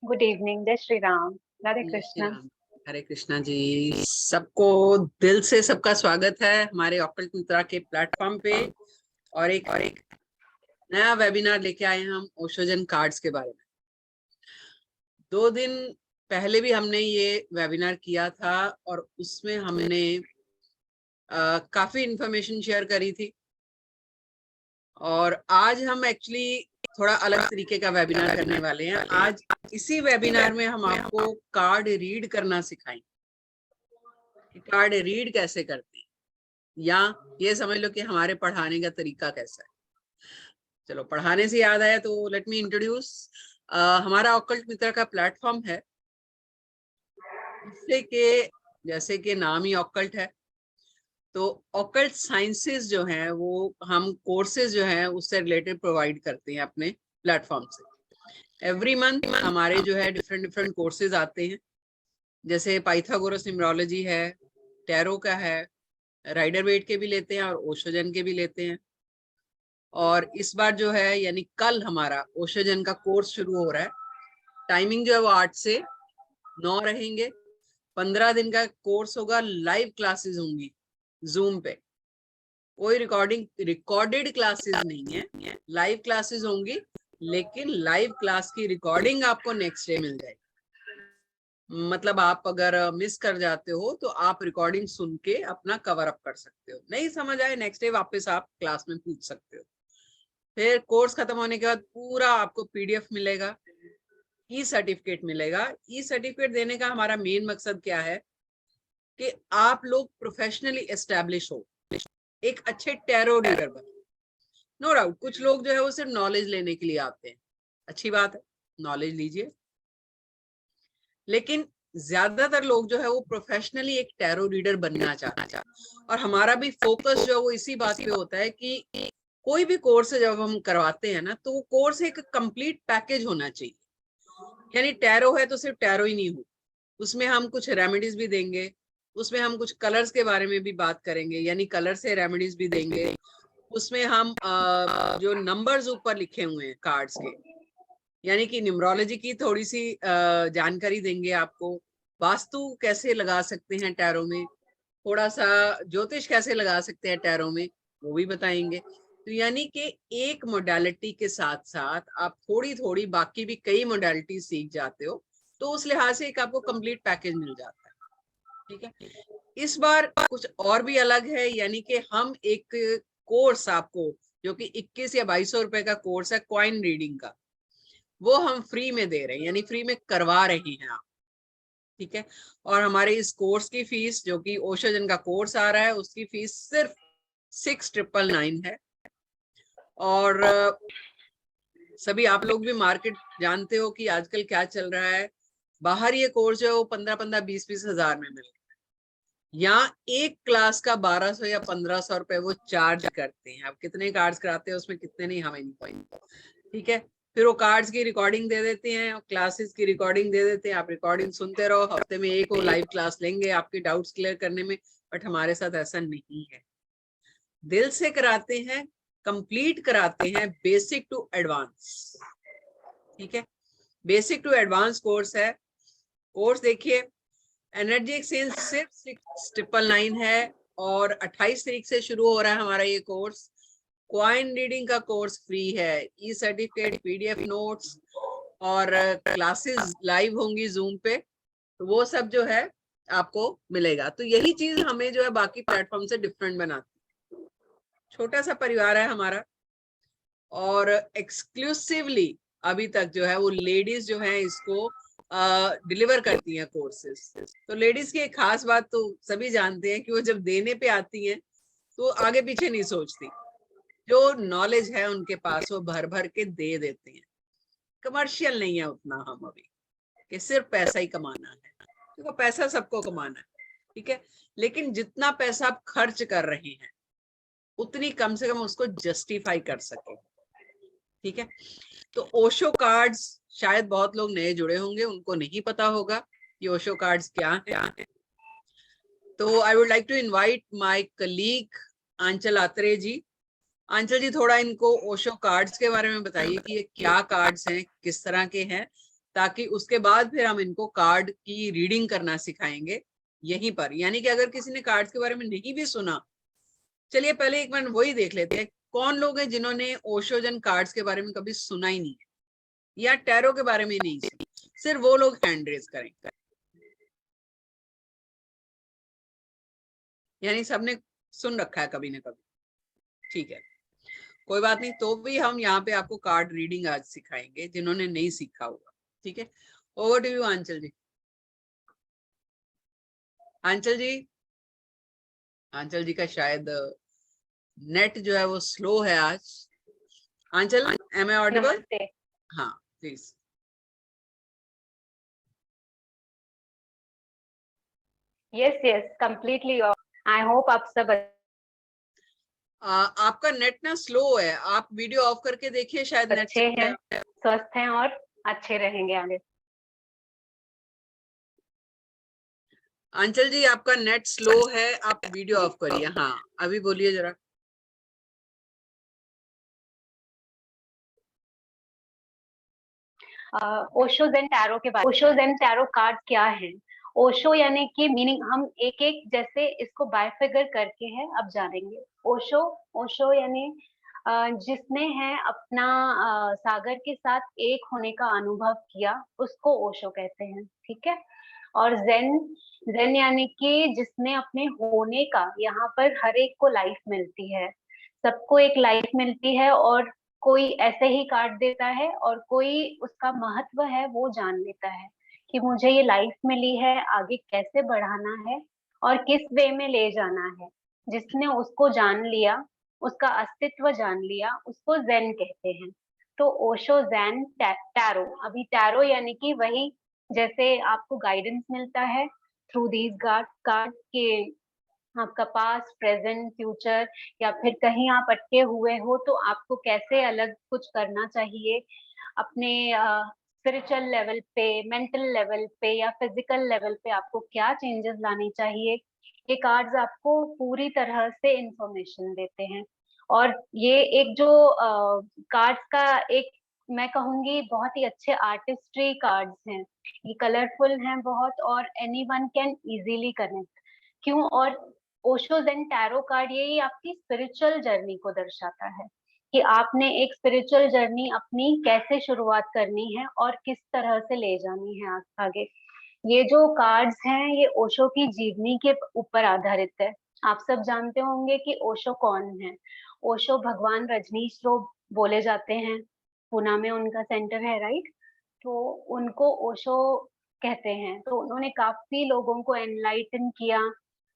Good evening, जय श्री राम, राधे जय श्री कृष्णा। राम। हरे कृष्णा जी। सबको दिल से सबका स्वागत है हमारे ऑकल्ट मित्रा के प्लेटफॉर्म पे। और एक नया वेबिनार लेके आए हैं हम ओशोजन कार्ड्स के बारे में। 2 दिन पहले भी हमने ये वेबिनार किया था और उसमें हमने काफी इंफॉर्मेशन शेयर करी थी। और आज हम एक्चुअली थोड़ा अलग तरीके का वेबिनार करने वाले हैं। आज इसी वेबिनार में हम आपको कार्ड रीड करना सिखाएंगे कि कार्ड रीड कैसे करते हैं, या ये समझ लो कि हमारे पढ़ाने का तरीका कैसा है। चलो, पढ़ाने से याद आया तो लेट मी इंट्रोड्यूस। हमारा ऑकल्ट मित्र का प्लेटफॉर्म है, जिससे कि जैसे कि नाम ही ऑकल्ट है, तो ऑकल्ट साइंसेस जो हैं वो हम कोर्सेज जो हैं उससे रिलेटेड प्रोवाइड करते हैं अपने प्लेटफॉर्म से। एवरी मंथ हमारे जो है डिफरेंट डिफरेंट कोर्सेज आते हैं, जैसे पाइथागोरस न्यूमरोलॉजी है, टैरो का है, राइडर वेट के भी लेते हैं और ओशोजन के भी लेते हैं। और इस बार जो है यानी कल हमारा ओशोजन का कोर्स शुरू हो रहा है। टाइमिंग जो है वो 8 से 9 रहेंगे। 15 दिन का कोर्स होगा, लाइव क्लासेस होंगी जूम पे। कोई रिकॉर्डेड क्लासेस नहीं है, लाइव क्लासेस होंगी, लेकिन लाइव क्लास की रिकॉर्डिंग आपको नेक्स्ट डे मिल जाएगी। मतलब आप अगर मिस कर जाते हो तो आप रिकॉर्डिंग सुन के अपना कवर अप कर सकते हो। नहीं समझ आए, नेक्स्ट डे वापस आप क्लास में पूछ सकते हो। फिर कोर्स खत्म होने के बाद पूरा आपको पीडीएफ मिलेगा, ई सर्टिफिकेट मिलेगा। ई सर्टिफिकेट देने का हमारा मेन मकसद क्या है कि आप लोग प्रोफेशनली एस्टेब्लिश हो, एक अच्छे टैरो रीडर बने। नो डाउट कुछ लोग जो है वो सिर्फ नॉलेज लेने के लिए आते हैं, अच्छी बात है, नॉलेज लीजिए, लेकिन ज्यादातर लोग जो है वो प्रोफेशनली एक टैरो रीडर बनना चाहते हैं। और हमारा भी फोकस जो है वो इसी बात पे होता है कि कोई भी कोर्स जब हम करवाते हैं ना, तो वो कोर्स एक कंप्लीट पैकेज होना चाहिए। यानी टैरो है तो सिर्फ टैरो ही नहीं हो, उसमें हम कुछ रेमेडीज भी देंगे, उसमें हम कुछ कलर्स के बारे में भी बात करेंगे, यानी कलर से रेमेडीज भी देंगे। उसमें हम जो नंबर्स ऊपर लिखे हुए हैं कार्ड्स के, यानी कि न्यूमरोलॉजी की थोड़ी सी जानकारी देंगे आपको। वास्तु कैसे लगा सकते हैं टैरो में, थोड़ा सा ज्योतिष कैसे लगा सकते हैं टैरो में, वो भी बताएंगे। तो यानी कि एक मोडालिटी के साथ साथ आप थोड़ी थोड़ी बाकी भी कई मोडालिटी सीख जाते हो, तो उस लिहाज से एक आपको कंप्लीट पैकेज मिल जाता है। ठीक है, इस बार कुछ और भी अलग है, यानी कि हम एक कोर्स आपको, जो कि 21 या 2200 रुपए का कोर्स है कॉइन रीडिंग का, वो हम फ्री में दे रहे हैं, यानी फ्री में करवा रहे हैं आप। ठीक है, और हमारे इस कोर्स की फीस, जो कि ओशोजन का कोर्स आ रहा है, उसकी फीस सिर्फ 6999 है। और सभी आप लोग भी मार्केट जानते हो कि आजकल क्या चल रहा है। बाहर ये कोर्स जो है वो 15-15, 20-20 हजार में मिल रहा है, यहाँ एक क्लास का 1200 या 1500 रुपए वो चार्ज करते हैं। अब कितने कार्ड्स कराते हैं उसमें कितने नहीं हमें नहीं पता। ठीक है, फिर वो कार्ड्स की रिकॉर्डिंग दे देते हैं और क्लासेस की रिकॉर्डिंग दे देते हैं। आप रिकॉर्डिंग सुनते रहो, हफ्ते में एक वो लाइव क्लास लेंगे आपके डाउट्स क्लियर करने में। बट हमारे साथ ऐसा नहीं है, दिल से कराते हैं, कंप्लीट कराते हैं, बेसिक टू एडवांस। ठीक है, बेसिक टू एडवांस कोर्स है। कोर्स देखिए, एनर्जी एक्सचेंज सिर्फ 6999 है और 28 तारीख से शुरू हो रहा है हमारा ये कोर्स। क्वाइन रीडिंग का कोर्स फ्री है, ई सर्टिफिकेट, पीडीएफ नोट्स और क्लासेस लाइव होंगी जूम पे, तो वो सब जो है आपको मिलेगा। तो यही चीज हमें जो है बाकी प्लेटफॉर्म से डिफरेंट बनाती है। छोटा सा परिवार है हमारा, और एक्सक्लूसिवली अभी तक जो है वो लेडीज जो है इसको डिलीवर करती हैं कोर्सेस। तो लेडीज की एक खास बात तो सभी जानते हैं कि वो जब देने पे आती हैं तो आगे पीछे नहीं सोचती, जो नॉलेज है उनके पास वो भर भर के दे देते हैं। कमर्शियल नहीं है उतना हम अभी, कि सिर्फ पैसा ही कमाना है, क्योंकि पैसा सबको कमाना है। ठीक है, लेकिन जितना पैसा आप खर्च कर रहे हैं उतनी कम से कम उसको जस्टिफाई कर सके। ठीक है, तो ओशो कार्ड्स शायद बहुत लोग नए जुड़े होंगे, उनको नहीं पता होगा कि ओशो कार्ड्स क्या है। तो I would like to invite my colleague Aanchal Atre ji. Aanchal ji, थोड़ा इनको ओशो कार्ड्स के बारे में बताइए कि ये क्या कार्ड्स हैं, किस तरह के हैं, ताकि उसके बाद फिर हम इनको कार्ड की रीडिंग करना सिखाएंगे यहीं पर। यानी कि अगर किसी ने कार्ड्स के बारे में नहीं भी सुना, चलिए पहले एक मिनट वही देख लेते हैं, कौन लोग हैं जिन्होंने ओशोजन कार्ड्स के बारे में कभी सुना ही नहीं है या टैरो के बारे में नहीं सुना, सिर्फ वो लोग हैंड रेज करेंगे। यानी सबने सुन रखा है कभी ना कभी, ठीक है, कोई बात नहीं। तो भी हम यहाँ पे आपको कार्ड रीडिंग आज सिखाएंगे जिन्होंने नहीं सीखा होगा, ठीक है। ओवर टू यू आंचल जी। आंचल जी, आंचल जी का शायद नेट जो है वो स्लो है आज। आंचल, एम आई ऑडिबल? नमस्ते। हाँ please. Yes yes, completely. I hope आप सब आपका नेट ना स्लो है, आप वीडियो ऑफ करके देखिए, शायद नेट अच्छे हैं, स्वस्थ हैं और अच्छे रहेंगे आगे। अंचल जी आपका नेट स्लो है, आप वीडियो ऑफ करिए। हाँ अभी बोलिए जरा। ओशोज एंड टैरो के बारे में। ओशोज एंड टैरो कार्ड क्या है? ओशो यानी कि मीनिंग हम एक एक जैसे इसको बायफिगर करके है अब जानेंगे। ओशो, ओशो यानी जिसने है अपना सागर के साथ एक होने का अनुभव किया, उसको ओशो कहते हैं, ठीक है। और जेन, जेन यानी कि जिसने अपने होने का, यहाँ पर हर एक को लाइफ मिलती है, सबको एक लाइफ मिलती है, और कोई ऐसे ही काट देता है और कोई उसका महत्व है वो जान लेता है कि मुझे ये लाइफ मिली है, आगे कैसे बढ़ाना है और किस वे में ले जाना है। जिसने उसको जान लिया, उसका अस्तित्व जान लिया, उसको जेन कहते हैं। तो ओशो, जेन, टैरो। अभी टैरो यानी कि वही, जैसे आपको गाइडेंस मिलता है थ्रू दीज कार्ड के आपका पास्ट, प्रेजेंट, फ्यूचर, या फिर कहीं आप अटके हुए हो तो आपको कैसे अलग कुछ करना चाहिए अपने स्पिरिचुअल लेवल पे, मेंटल लेवल पे या फिजिकल लेवल पे, आपको क्या चेंजेस लानी चाहिए। ये कार्ड्स आपको पूरी तरह से इंफॉर्मेशन देते हैं। और ये एक जो कार्ड्स का एक, मैं कहूंगी बहुत ही अच्छे आर्टिस्ट्री कार्ड्स हैं। ये कलरफुल हैं बहुत और एनीवन कैन इजीली कनेक्ट। क्यों? और ओशोज एंड टैरो कार्ड यही आपकी स्पिरिचुअल जर्नी को दर्शाता है कि आपने एक स्पिरिचुअल जर्नी अपनी कैसे शुरुआत करनी है और किस तरह से ले जानी है आगे। ये जो कार्ड्स हैं ये ओशो की जीवनी के ऊपर आधारित है। आप सब जानते होंगे कि ओशो कौन है। ओशो भगवान रजनीश जो बोले जाते हैं, पुणे में उनका सेंटर है, राइट? तो उनको ओशो कहते हैं। तो उन्होंने काफी लोगों को एनलाइटन किया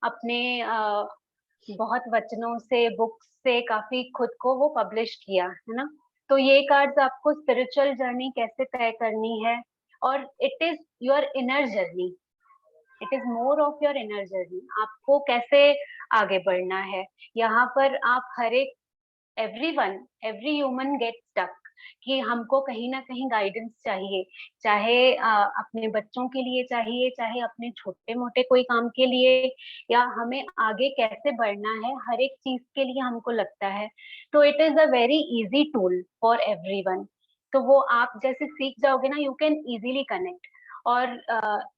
अपने बहुत वचनों से, बुक्स से, काफी खुद को वो पब्लिश किया है ना। तो ये कार्ड्स आपको स्पिरिचुअल जर्नी कैसे तय करनी है, और it is your inner journey, it is more of your inner journey, आपको कैसे आगे बढ़ना है। यहाँ पर आप हर एक, everyone, every human get stuck कि हमको कहीं ना कहीं गाइडेंस चाहिए, चाहे अपने बच्चों के लिए चाहिए, चाहे अपने छोटे मोटे कोई काम के लिए, या हमें आगे कैसे बढ़ना है, हर एक चीज के लिए हमको लगता है। तो it is a very easy tool for everyone. तो वो आप जैसे सीख जाओगे ना, यू कैन इजीली कनेक्ट। और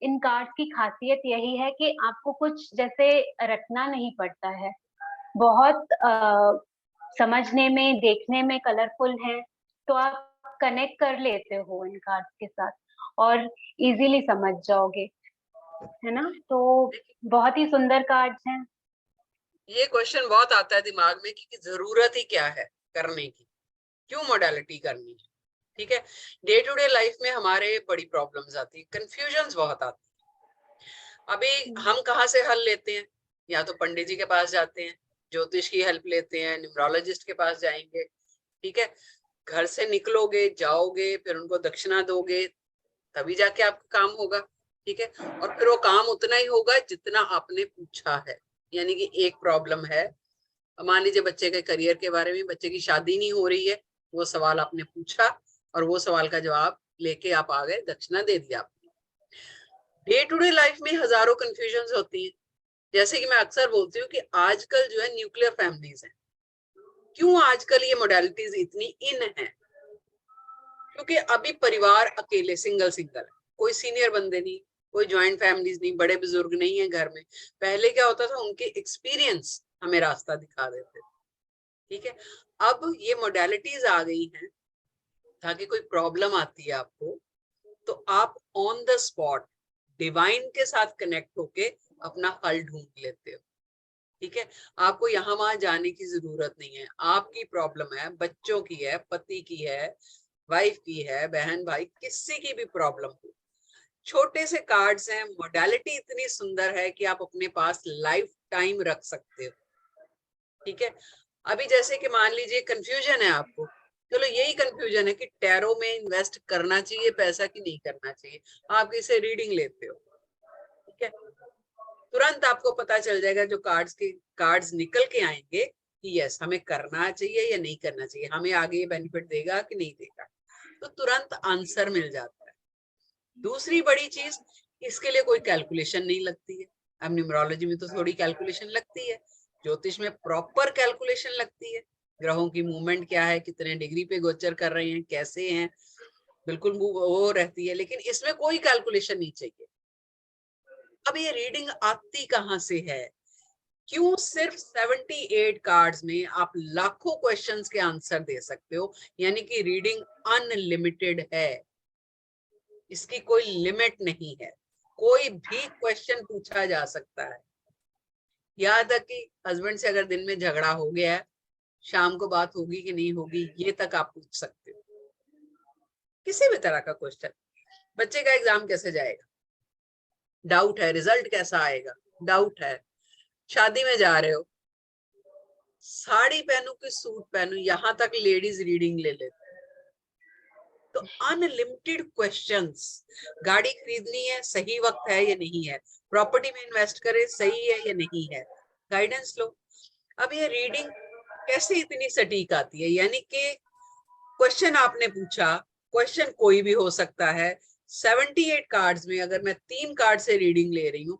इन कार्ड्स की खासियत यही है कि आपको कुछ जैसे रटना नहीं पड़ता है। बहुत समझने में, देखने में कलरफुल है, तो आप कनेक्ट कर लेते हो इन कार्ड्स के साथ और इजीली समझ जाओगे, है ना। तो बहुत ही सुंदर कार्ड्स हैं। ये क्वेश्चन बहुत आता है दिमाग में कि जरूरत ही क्या है करने की, क्यों मोडालिटी करनी है, ठीक है। डे टू डे लाइफ में हमारे बड़ी प्रॉब्लम्स आती है, कंफ्यूजन्स बहुत आती है। अभी हम कहाँ से हल लेते हैं? या तो पंडित जी के पास जाते हैं, ज्योतिष की हेल्प लेते हैं, न्यूमरोलॉजिस्ट के पास जाएंगे, ठीक है। घर से निकलोगे, जाओगे, फिर उनको दक्षिणा दोगे, तभी जाके आपका काम होगा, ठीक है। और फिर वो काम उतना ही होगा जितना आपने पूछा है। यानी कि एक प्रॉब्लम है, मान लीजिए बच्चे के करियर के बारे में, बच्चे की शादी नहीं हो रही है, वो सवाल आपने पूछा और वो सवाल का जवाब लेके आप आ गए, दक्षिणा दे दिया आपने। डे टू डे लाइफ में हजारों कंफ्यूजन होती है। जैसे कि मैं अक्सर बोलती हूँ कि आजकल जो है न्यूक्लियर फैमिलीज हैं। क्यों आजकल ये मोडालिटीज इतनी इन है? क्योंकि अभी परिवार अकेले सिंगल है, कोई सीनियर बंदे नहीं, कोई ज्वाइंट फैमिलीज नहीं, बड़े बुजुर्ग नहीं है घर में। पहले क्या होता था, उनके एक्सपीरियंस हमें रास्ता दिखा देते थे। ठीक है, अब ये मोडेलिटीज आ गई हैं ताकि कोई प्रॉब्लम आती है आपको तो आप ऑन द स्पॉट डिवाइन के साथ कनेक्ट होके अपना हल ढूंढ लेते हो। ठीक है, आपको यहाँ वहां जाने की जरूरत नहीं है। आपकी प्रॉब्लम है, बच्चों की है, पति की है, वाइफ की है, बहन भाई, किसी की भी प्रॉब्लम हो, छोटे से कार्ड्स हैं, मोडेलिटी इतनी सुंदर है कि आप अपने पास लाइफ टाइम रख सकते हो। ठीक है, अभी जैसे कि मान लीजिए कंफ्यूजन है आपको, चलो यही कंफ्यूजन है कि टैरो में इन्वेस्ट करना चाहिए पैसा कि नहीं करना चाहिए, आप इसे रीडिंग लेते हो। ठीक है, तुरंत आपको पता चल जाएगा, जो कार्ड्स निकल के आएंगे कि यस हमें करना चाहिए या नहीं करना चाहिए, हमें आगे ये बेनिफिट देगा कि नहीं देगा, तो तुरंत आंसर मिल जाता है। दूसरी बड़ी चीज, इसके लिए कोई कैलकुलेशन नहीं लगती है। अब न्यूमरोलॉजी में तो थोड़ी कैलकुलेशन लगती है, ज्योतिष में प्रॉपर कैलकुलेशन लगती है। ग्रहों की मूवमेंट क्या है, कितने डिग्री पे गोचर कर रहे हैं, कैसे हैं, बिल्कुल वो रहती है, लेकिन इसमें कोई कैलकुलेशन नहीं चाहिए। अब ये रीडिंग आती कहां से है? क्यों सिर्फ 78 कार्ड्स में आप लाखों क्वेश्चंस के आंसर दे सकते हो, यानी कि रीडिंग अनलिमिटेड है, इसकी कोई लिमिट नहीं है, कोई भी क्वेश्चन पूछा जा सकता है। यहाँ तक कि हस्बैंड से अगर दिन में झगड़ा हो गया है, शाम को बात होगी कि नहीं होगी, ये तक आप पूछ सकते हो, किसी भी तरह का क्वेश्चन। बच्चे का एग्जाम कैसे जाएगा, डाउट है, रिजल्ट कैसा आएगा, डाउट है, शादी में जा रहे हो, साड़ी पहनू कि सूट पहनू, यहां तक लेडीज रीडिंग ले लेते। तो अनलिमिटेड क्वेश्चंस। गाड़ी खरीदनी है, सही वक्त है या नहीं है, प्रॉपर्टी में इन्वेस्ट करे, सही है या नहीं है, गाइडेंस लो। अब ये रीडिंग कैसे इतनी सटीक आती है, यानी कि क्वेश्चन आपने पूछा, क्वेश्चन कोई भी हो सकता है, 78 कार्ड्स में अगर मैं 3 कार्ड से रीडिंग ले रही हूँ,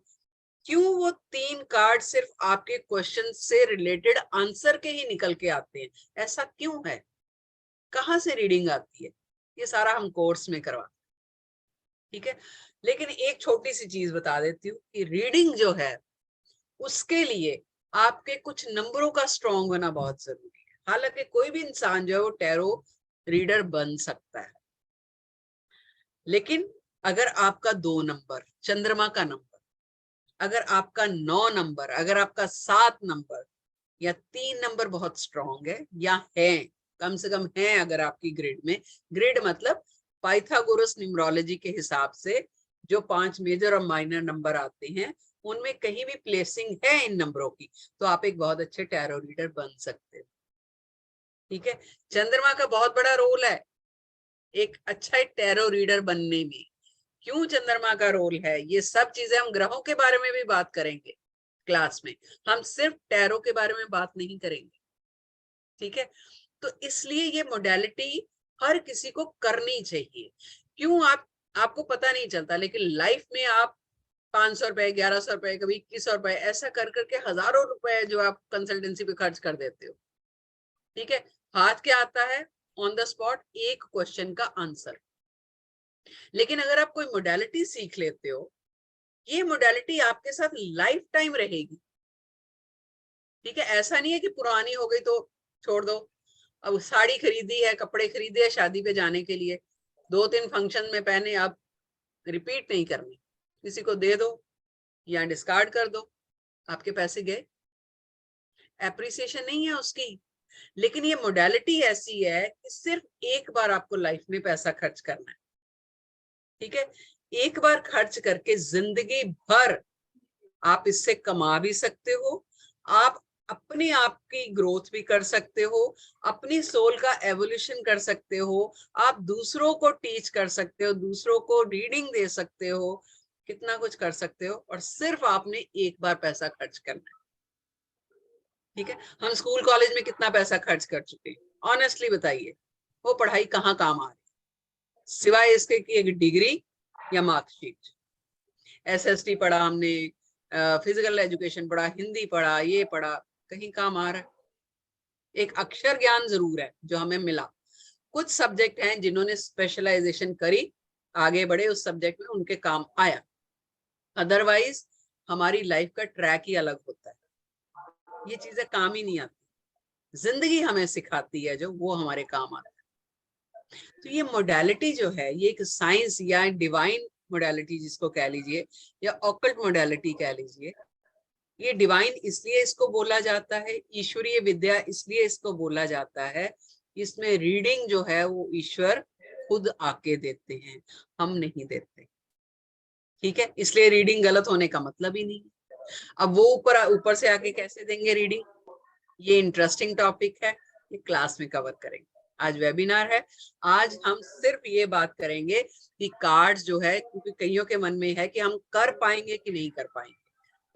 क्यों वो 3 कार्ड सिर्फ आपके क्वेश्चन से रिलेटेड आंसर के ही निकल के आते हैं, ऐसा क्यों है, कहाँ से रीडिंग आती है, ये सारा हम कोर्स में करवाते हैं। ठीक है, लेकिन एक छोटी सी चीज बता देती हूँ कि रीडिंग जो है उसके लिए आपके कुछ नंबरों का स्ट्रॉन्ग होना बहुत जरूरी है। हालांकि कोई भी इंसान जो है वो टैरो रीडर बन सकता है, लेकिन अगर आपका 2 नंबर, चंद्रमा का नंबर, अगर आपका 9 नंबर, अगर आपका 7 नंबर या 3 नंबर बहुत स्ट्रॉन्ग है, या है कम से कम है, अगर आपकी ग्रिड में, ग्रिड मतलब पाइथागोरस न्यूमरोलॉजी के हिसाब से जो 5 मेजर और माइनर नंबर आते हैं, उनमें कहीं भी प्लेसिंग है इन नंबरों की, तो आप एक बहुत अच्छे टैरो रीडर बन सकते हो। ठीक है, चंद्रमा का बहुत बड़ा रोल है एक अच्छा टैरो रीडर बनने में। क्यों चंद्रमा का रोल है, ये सब चीजें हम ग्रहों के बारे में भी बात करेंगे क्लास में, हम सिर्फ टैरो के बारे में बात नहीं करेंगे। ठीक है, तो इसलिए ये मोडेलिटी हर किसी को करनी चाहिए। क्यों, आपको पता नहीं चलता, लेकिन लाइफ में आप 500 रुपए, 1100 रुपए, कभी 2100 रुपए, ऐसा कर करके हजारों रुपए जो आप कंसल्टेंसी पे खर्च कर देते हो। ठीक है, हाथ क्या आता है, ऑन द स्पॉट एक क्वेश्चन का आंसर। लेकिन अगर आप कोई मोडेलिटी सीख लेते हो, ये मोडेलिटी आपके साथ लाइफ टाइम रहेगी। ठीक है, ऐसा नहीं है कि पुरानी हो गई तो छोड़ दो। अब साड़ी खरीदी है, कपड़े खरीदे है शादी पे जाने के लिए, 2-3 फंक्शन में पहने, आप रिपीट नहीं करनी, किसी को दे दो या डिस्कार्ड कर दो, आपके पैसे गए, एप्रिसिएशन नहीं है उसकी। लेकिन ये मोडेलिटी ऐसी है कि सिर्फ एक बार आपको लाइफ में पैसा खर्च करना है। ठीक है, एक बार खर्च करके जिंदगी भर आप इससे कमा भी सकते हो, आप अपने आप की ग्रोथ भी कर सकते हो, अपनी सोल का एवोल्यूशन कर सकते हो, आप दूसरों को टीच कर सकते हो, दूसरों को रीडिंग दे सकते हो, कितना कुछ कर सकते हो, और सिर्फ आपने एक बार पैसा खर्च करना है। ठीक है, हम स्कूल कॉलेज में कितना पैसा खर्च कर चुके हैं, ऑनेस्टली बताइए, वो पढ़ाई कहाँ काम आ रही, सिवाय इसके कि एक डिग्री या मार्कशीट। एसएसटी पढ़ा हमने, फिजिकल एजुकेशन पढ़ा, हिंदी पढ़ा, ये पढ़ा, कहीं काम आ रहा है? एक अक्षर ज्ञान जरूर है जो हमें मिला, कुछ सब्जेक्ट हैं जिन्होंने स्पेशलाइजेशन करी, आगे बढ़े उस सब्जेक्ट में, उनके काम आया। अदरवाइज हमारी लाइफ का ट्रैक ही अलग होता है, ये चीजें काम ही नहीं आती। जिंदगी हमें सिखाती है जो, वो हमारे काम आता है। तो ये मोडालिटी जो है, ये एक साइंस या डिवाइन मोडालिटी जिसको कह लीजिए, या ऑकल्ट मोडालिटी कह लीजिए। ये डिवाइन इसलिए इसको बोला जाता है, ईश्वरीय विद्या इसलिए इसको बोला जाता है, इसमें रीडिंग जो है वो ईश्वर खुद आके देते हैं, हम नहीं देते। ठीक है, इसलिए रीडिंग गलत होने का मतलब ही नहीं। अब वो ऊपर से आके कैसे देंगे रीडिंग, ये इंटरेस्टिंग टॉपिक है, ये क्लास में कवर करेंगे। आज वेबिनार है, आज हम सिर्फ ये बात करेंगे कि कार्ड्स जो है, क्योंकि कईयों के मन में है कि हम कर पाएंगे कि नहीं कर पाएंगे,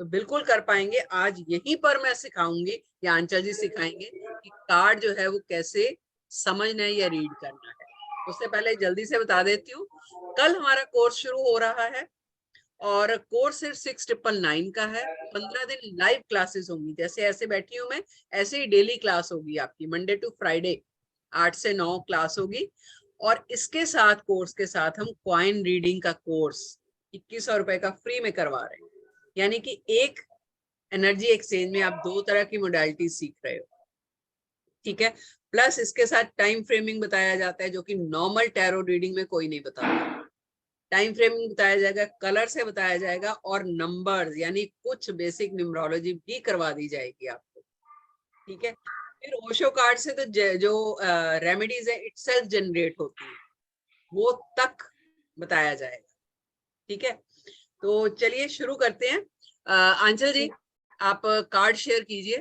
तो बिल्कुल कर पाएंगे। आज यहीं पर मैं सिखाऊंगी, या आंचल जी सिखाएंगे कि कार्ड जो है वो कैसे समझना है या रीड करना है। उससे पहले जल्दी से बता देती हूँ, कल हमारा कोर्स शुरू हो रहा है और कोर्स सिर्फ 6999 का है। 15 दिन लाइव क्लासेस होंगी, जैसे ऐसे बैठी हूँ मैं, ऐसे ही डेली क्लास होगी आपकी, मंडे टू फ्राइडे 8 से 9 क्लास होगी। और इसके साथ, कोर्स के साथ, हम क्वाइन रीडिंग का कोर्स 2100 रुपए का फ्री में करवा रहे हैं। यानी कि एक एनर्जी एक्सचेंज में आप 2 तरह की मोडालिटी सीख रहे हो। ठीक है, प्लस इसके साथ टाइम फ्रेमिंग बताया जाता है, जो कि नॉर्मल टैरो रीडिंग में कोई नहीं बताता। टाइम फ्रेमिंग बताया जाएगा, कलर से बताया जाएगा, और नंबर्स यानी कुछ बेसिक न्यूमरोलॉजी भी करवा दी जाएगी आपको। ठीक है, फिर ओशो कार्ड से तो जो रेमेडीज है इटसेल्फ जनरेट होती है, वो तक बताया जाएगा। ठीक है, तो चलिए शुरू करते हैं। आंचल जी, आप कार्ड शेयर कीजिए।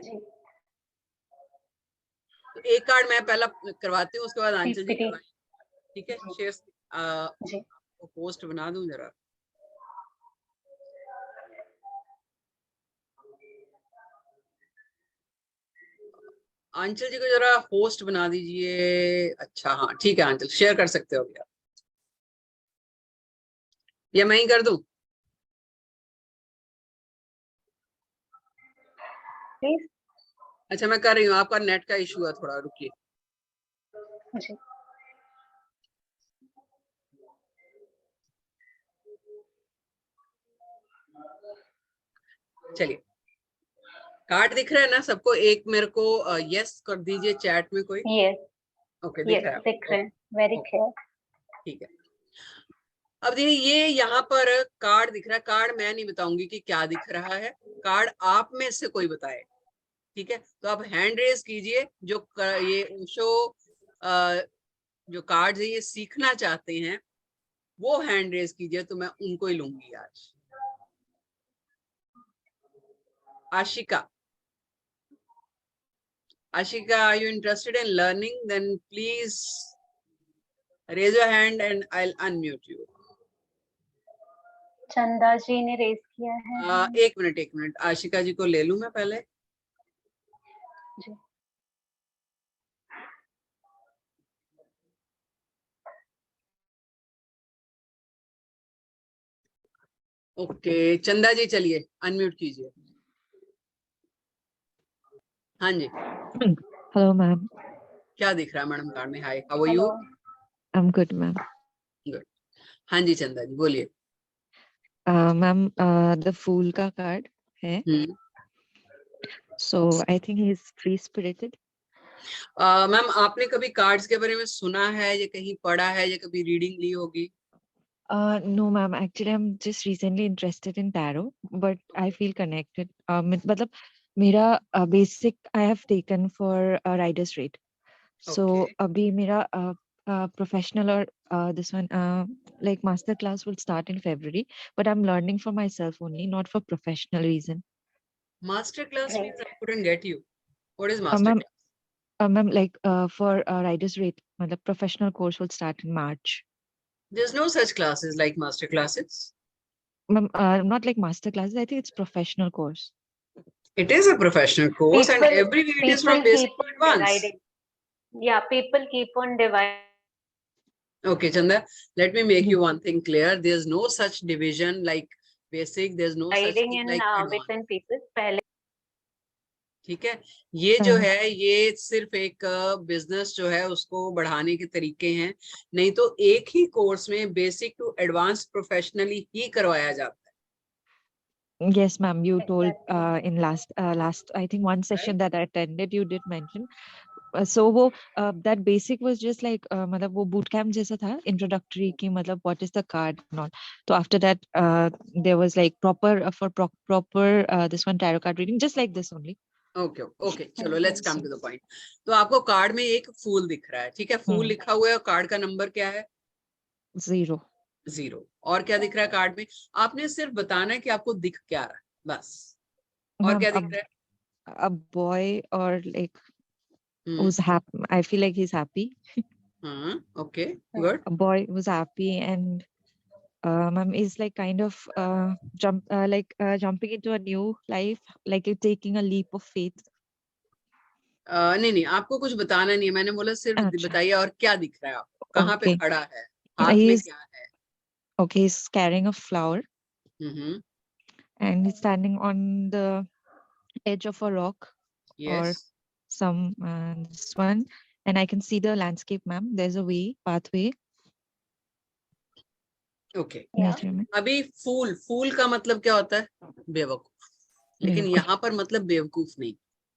तो एक कार्ड मैं पहला करवाती हूँ, उसके बाद आंचल जी करवाएं। ठीक है, शेयर पोस्ट बना दूं जरा। आंचल जी को जरा होस्ट बना दीजिए। अच्छा, हाँ ठीक है आंचल, शेयर कर सकते हो अभी आप, या मैं ही कर दूं? अच्छा मैं कर रही हूँ, आपका नेट का इशू है थोड़ा, रुकिए। चलिए, कार्ड दिख रहा है ना सबको? एक मेरे को यस कर दीजिए चैट में कोई। यस, ओके, दिख रहा है, दिख रहे हैं, वेरी क्लियर। ठीक है, अब देखिए ये यहाँ पर कार्ड दिख रहा है। कार्ड मैं नहीं बताऊंगी कि क्या दिख रहा है, कार्ड आप में से कोई बताए। ठीक है, तो आप हैंड रेज कीजिए, जो ये ओशो जो कार्ड है ये सीखना चाहते हैं, वो हैंड रेज कीजिए, तो मैं उनको ही लूंगी आज। Ashika, Ashika, are you interested in learning? Then please raise your hand and I'll unmute you. चंदा जी ने रेज किया है। एक मिनट, आशिका जी को ले लूं मैं पहले। जी। ओके, चंदा जी चलिए अनम्यूट कीजिए। हाँ जी, हेलो मैम। क्या दिख रहा है मैडम कार्ड में? Hi, how are you? I am good ma'am. Good. हाँ जी चंदा जी बोलिए। मैम द फूल का कार्ड है, so I think he is free spirited. Ma'am आपने कभी कार्ड्स के बारे में सुना है या कहीं पढ़ा है या कभी रीडिंग ली होगी? No ma'am, actually I am just recently interested in tarot, but I feel connected. मतलब मेरा basic I have taken for riders rate, so अभी मेरा professional or this one like master class will start in February, but I'm learning for myself only, not for professional reason. Master class means I couldn't get you. What is master class? Ma'am, like for riders rate, the professional course will start in March. There's no such classes like master classes. Ma'am, not like master classes. I think it's professional course. It is a professional course, and every week is from basic to advanced. Yeah, people keep on dividing. Okay, Chanda, let me make you one thing clear. There's no such division like basic. There's no such thing like advanced. Within people. पहले. ठीक है, ये जो है ये सिर्फ एक business जो है उसको बढ़ाने के तरीके हैं, नहीं तो एक ही कोर्स में बेसिक टू एडवांस प्रोफेशनली ही करवाया जाता Yes, ma'am. You told Exactly. in last I think one है, session right? that I attended, you did mention. So वो that basic was just like मतलब वो boot camp जैसा था introductory की मतलब what is the card and all. So after that there was like proper proper this one tarot card reading just like this only. Okay okay, चलो let's come So, to the point. तो आपको card में एक फूल दिख रहा है, ठीक है, फूल लिखा हुआ है और कार्ड का नंबर क्या है? 0. 0। और क्या दिख रहा है कार्ड में? आपने सिर्फ बताना है कि आपको दिख क्या रहा है, बस। और Ma'am, क्या दिख रहा है? a boy or like hmm, who's happy. I feel like he's happy. हाँ, okay, good. A boy who's happy and ma'am is like kind of jumping into a new life, like you're taking a leap of faith. नहीं नहीं, आपको कुछ बताना नहीं है, मैंने बोला सिर्फ Acha. बताइए और क्या दिख रहा है आपको, कहाँ पे Okay. खड़ा है, हाथ में He's क्या है? okay. He's carrying a flower hmm, and he's standing on the edge of a rock yes, or some this one, and I can see the landscape, ma'am. There's a pathway. Okay. Yeah. Yes, ma'am. अभी फूल, फूल का मतलब क्या होता है? बेवकूफ। लेकिन बेवकूफ। यहाँ पर मतलब बेवकूफ नहीं,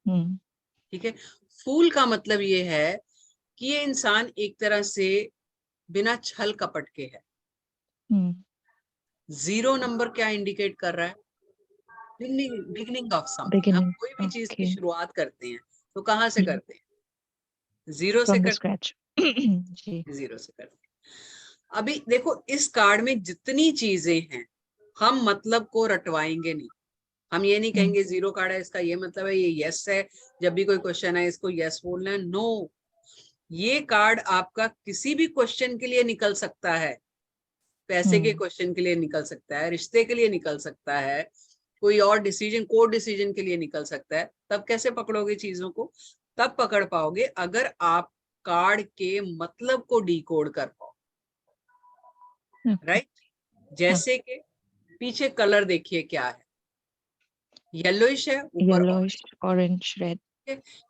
हम्म ठीक है। फूल का मतलब ये है कि ये इंसान एक तरह से बिना छल कपट के है। हम्म 0 नंबर क्या इंडिकेट कर रहा है? Beginning of something. हम Beginning. कोई भी चीज की Okay. शुरुआत करते हैं तो कहाँ से करते हैं? 0 से From the करते scratch. जी. हैं, 0 से करते हैं। अभी देखो इस कार्ड में जितनी चीजें हैं, हम मतलब को रटवाएंगे नहीं। हम ये नहीं कहेंगे 0 कार्ड है इसका ये मतलब है, ये यस है, जब भी कोई क्वेश्चन है इसको यस बोलना है। नो, ये कार्ड आपका किसी भी क्वेश्चन के लिए निकल सकता है। पैसे के क्वेश्चन के लिए निकल सकता है, रिश्ते के लिए निकल सकता है, कोई और डिसीजन, कोर्ट डिसीजन के लिए निकल सकता है। तब कैसे पकड़ोगे चीजों को? तब पकड़ पाओगे अगर आप कार्ड के मतलब को डिकोड कर पाओ, राइट? जैसे कि पीछे कलर देखिए क्या है, येलोइश है, ऊपर Yellowish, orange, red.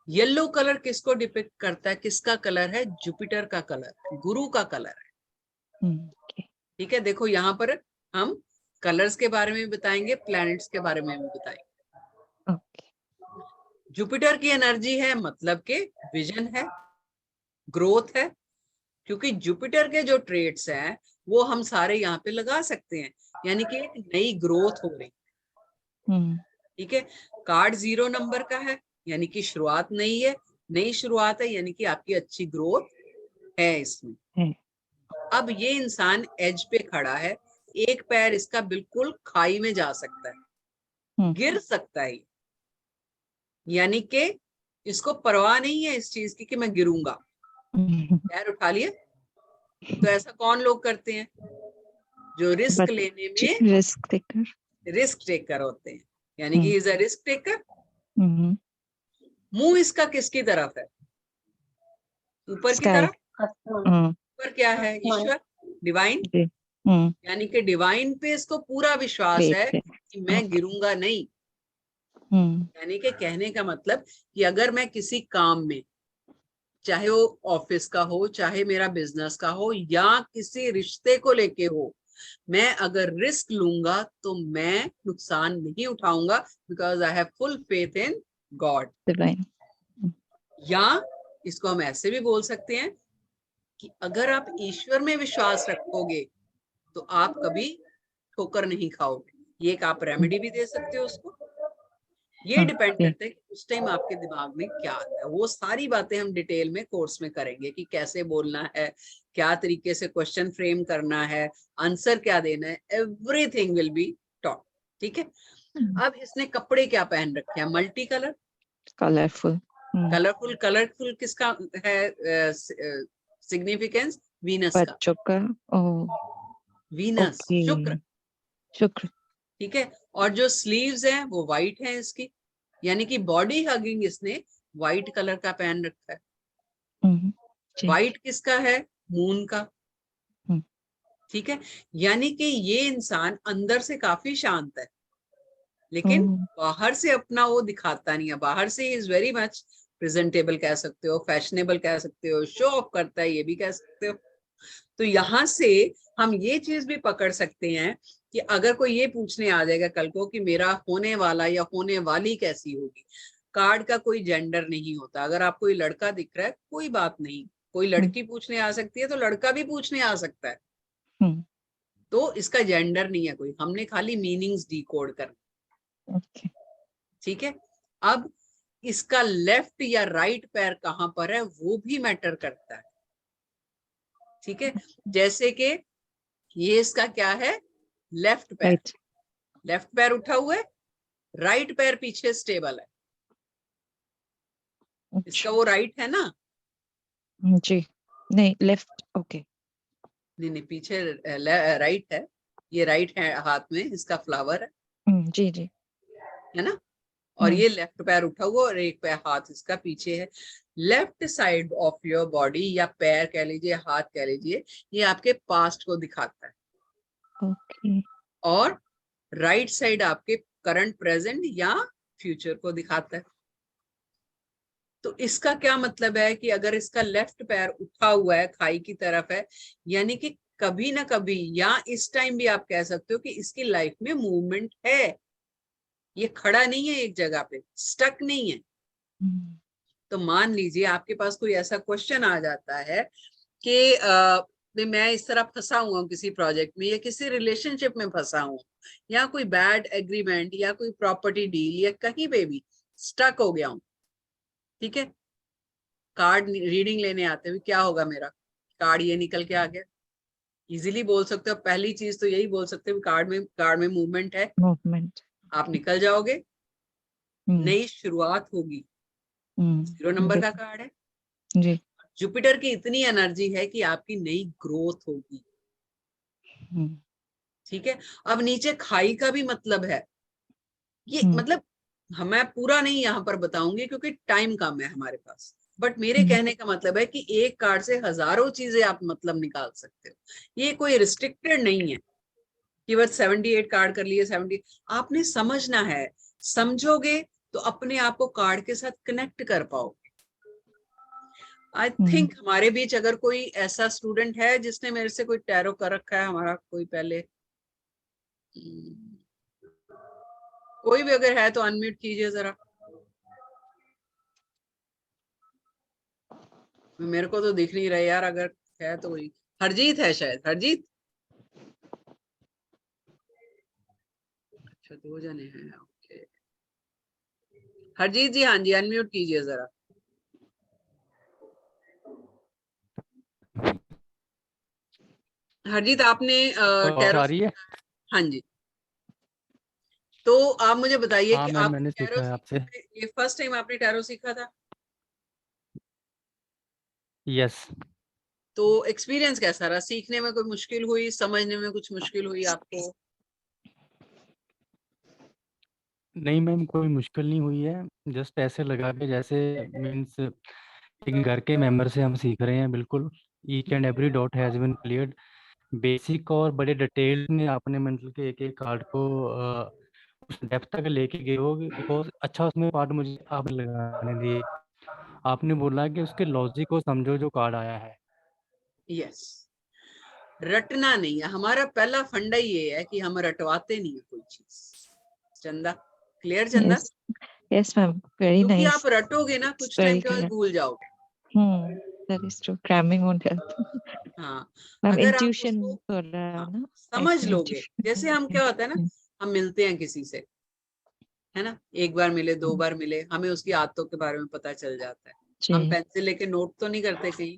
Yellow colour किसको डिपिक्ट करता है? किसका कलर है? जुपिटर का कलर, गुरु का कलर है, Okay. ठीक है। देखो यहाँ पर हम कलर्स के बारे में भी बताएंगे, प्लैनेट्स के बारे में भी बताएंगे। Okay. जुपिटर की एनर्जी है मतलब के विजन है, ग्रोथ है, क्योंकि जुपिटर के जो ट्रेड्स हैं वो हम सारे यहाँ पे लगा सकते हैं, यानी कि एक नई ग्रोथ हो रही, ठीक है। कार्ड 0 नंबर का है यानी कि शुरुआत नई है, नई शुरुआत है यानी कि आपकी अच्छी ग्रोथ है इसमें। है। अब ये इंसान एज पे खड़ा है, एक पैर इसका बिल्कुल खाई में जा सकता है, गिर सकता है, यानी कि इसको परवाह नहीं है इस चीज की कि मैं गिरूंगा, पैर उठा लिए। तो ऐसा कौन लोग करते हैं? जो रिस्क लेने में रिस्क टेकर. रिस्क टेकर होते हैं, यानी कि इज अ रिस्क टेकर। मुंह इसका किसकी तरफ है? ऊपर की तरफ। ऊपर क्या है? ईश्वर, डिवाइन, यानी कि डिवाइन पे इसको पूरा विश्वास है कि मैं गिरूंगा नहीं। यानी कि कहने का मतलब कि अगर मैं किसी काम में, चाहे वो ऑफिस का हो, चाहे मेरा बिजनेस का हो, या किसी रिश्ते को लेके हो, मैं अगर रिस्क लूंगा तो मैं नुकसान नहीं उठाऊंगा, because I have full faith in God. Divine. या इसको हम ऐसे भी बोल सकते हैं कि अगर आप ईश्वर में विश्वास रखोगे तो आप कभी ठोकर नहीं खाओगे। ये एक आप रेमेडी भी दे सकते हो उसको। ये डिपेंड करता है कि उस टाइम आपके दिमाग में क्या आता है। वो सारी बातें हम डिटेल में कोर्स में करेंगे कि कैसे बोलना है, क्या तरीके से क्वेश्चन फ्रेम करना है, आंसर क्या देना है, एवरीथिंग विल बी टॉट, ठीक है। अब इसने कपड़े क्या पहन रखे हैं? Multi colour, colourful. Colourful. Colourful किसका है सिग्निफिकेंस? वीनस का। बच्चों का. वीनस, शुक्र, शुक्र. ठीक है। और जो स्लीव्स हैं वो वाइट हैं इसकी, यानी कि बॉडी हगिंग इसने वाइट कलर का पहन रखा है। वाइट किसका है? मून का, ठीक है। यानी कि ये इंसान अंदर से काफी शांत है, लेकिन बाहर से अपना वो दिखाता नहीं है, बाहर से इज वेरी मच प्रेजेंटेबल कह सकते हो, फैशनेबल कह सकते हो, शो ऑफ करता है ये भी कह सकते हो। तो यहाँ से हम ये चीज भी पकड़ सकते हैं कि अगर कोई ये पूछने आ जाएगा कल को कि मेरा होने वाला या होने वाली कैसी होगी, कार्ड का कोई जेंडर नहीं होता। अगर आपको कोई लड़का दिख रहा है कोई बात नहीं, कोई लड़की पूछने आ सकती है तो लड़का भी पूछने आ सकता है, तो इसका जेंडर नहीं है कोई, हमने खाली मीनिंग्स डिकोड करना। ठीक है, अब इसका लेफ्ट या राइट पैर कहां पर है वो भी मैटर करता है। ठीक है, जैसे कि ये इसका क्या है, लेफ्ट पैर, लेफ्ट पैर उठा हुआ है, राइट पैर पीछे स्टेबल है, इसका वो राइट है ना जी, नहीं लेफ्ट, ओके, नहीं पीछे राइट है, ये राइट है हाथ में इसका फ्लावर है, जी जी, है ना, और ये लेफ्ट पैर उठा हुआ और एक पैर हाथ इसका पीछे है। Left side of your body या पैर कह लीजिए, हाथ कह लीजिए, ये आपके पास्ट को दिखाता है, ओके, और राइट साइड आपके करंट प्रेजेंट या फ्यूचर को दिखाता है। तो इसका क्या मतलब है कि अगर इसका लेफ्ट पैर उठा हुआ है, खाई की तरफ है, यानी कि कभी ना कभी या इस टाइम भी आप कह सकते हो कि इसकी लाइफ में मूवमेंट है, ये खड़ा नहीं है एक जगह पे, स्टक नहीं है। तो मान लीजिए आपके पास कोई ऐसा क्वेश्चन आ जाता है कि मैं इस तरह फंसा हुआ हूँ किसी प्रोजेक्ट में या किसी रिलेशनशिप में फंसा हूँ या कोई बैड एग्रीमेंट या कोई प्रॉपर्टी डील या कहीं पे भी स्टक हो गया हूँ। ठीक है, कार्ड रीडिंग लेने आते हुए क्या होगा, मेरा कार्ड ये निकल के आ गया, इजीली बोल सकते हो। पहली चीज तो यही बोल सकते हो, कार्ड में मूवमेंट है, मूवमेंट, आप निकल जाओगे, नई शुरुआत होगी, 0 नंबर का कार्ड है जी, जुपिटर की इतनी एनर्जी है कि आपकी नई ग्रोथ होगी। ठीक है, अब नीचे खाई का भी मतलब है, ये मतलब मैं पूरा नहीं यहाँ पर बताऊंगी क्योंकि टाइम कम है हमारे पास, बट मेरे कहने का मतलब है कि एक कार्ड से हजारों चीजें आप मतलब निकाल सकते हो, ये कोई रिस्ट्रिक्टेड नहीं है कि बस 78 कार्ड कर लिए 70। आपने समझना है, समझोगे तो अपने आप को कार्ड के साथ कनेक्ट कर पाओगे। आई थिंक हमारे बीच अगर कोई ऐसा स्टूडेंट है जिसने मेरे से कोई टैरो कर रखा है, हमारा कोई पहले, कोई भी अगर है तो अनम्यूट कीजिए जरा, मेरे को तो दिख नहीं रहा यार, अगर है तो वही हरजीत है शायद, हरजीत, अच्छा 2 जने हैं, ओके हरजीत जी, हाँ जी अनम्यूट कीजिए जरा। हरजीत आपने टैरो आ रही है? हाँ जी, तो आप मुझे बताइए हाँ कि मैम, आप मैंने टैरो सीखा है आपसे। ये फर्स्ट टाइम आपने टैरो सीखा था? यस। तो एक्सपीरियंस कैसा रहा, सीखने में कोई मुश्किल हुई, समझने में कुछ मुश्किल हुई आपको? नहीं मैम, कोई मुश्किल नहीं हुई है, जस्ट ऐसे लगा कि जैसे मीन्स एक घर के मेंबर से हम सीख रहे हैं। बिल्कुल each and every dot has been cleared. Basic और बड़े डिटेल में आपने मतलब कि एक एक कार्ड को उस डेप्थ तक लेके गए हो, बिकॉज अच्छा उसमें पार्ट मुझे आप लगाने दिए। आपने बोला कि उसके लॉजिक को समझो जो कार्ड आया है। यस, रटना नहीं है, हमारा पहला फंडा ये है कि हम रटवाते नहीं है कोई चीज। चंदा, क्लियर चंदा? यस यस मैम, वेरी क्योंकि नाइस, आप रटोगे ना कुछ टाइम वेरी के बाद क्लियर, भूल जाओगे। That is true, cramming won't help. हाँ, मैम अगर आप इंट्यूशन उसको थोड़ा ना, समझ लोगे, जैसे हम क्या होता है ना, हम मिलते हैं किसी से, है ना, एक बार मिले 2 बार मिले, हमें उसकी आदतों के बारे में पता चल जाता है। हम पेंसिल लेके नोट तो नहीं करते कहीं,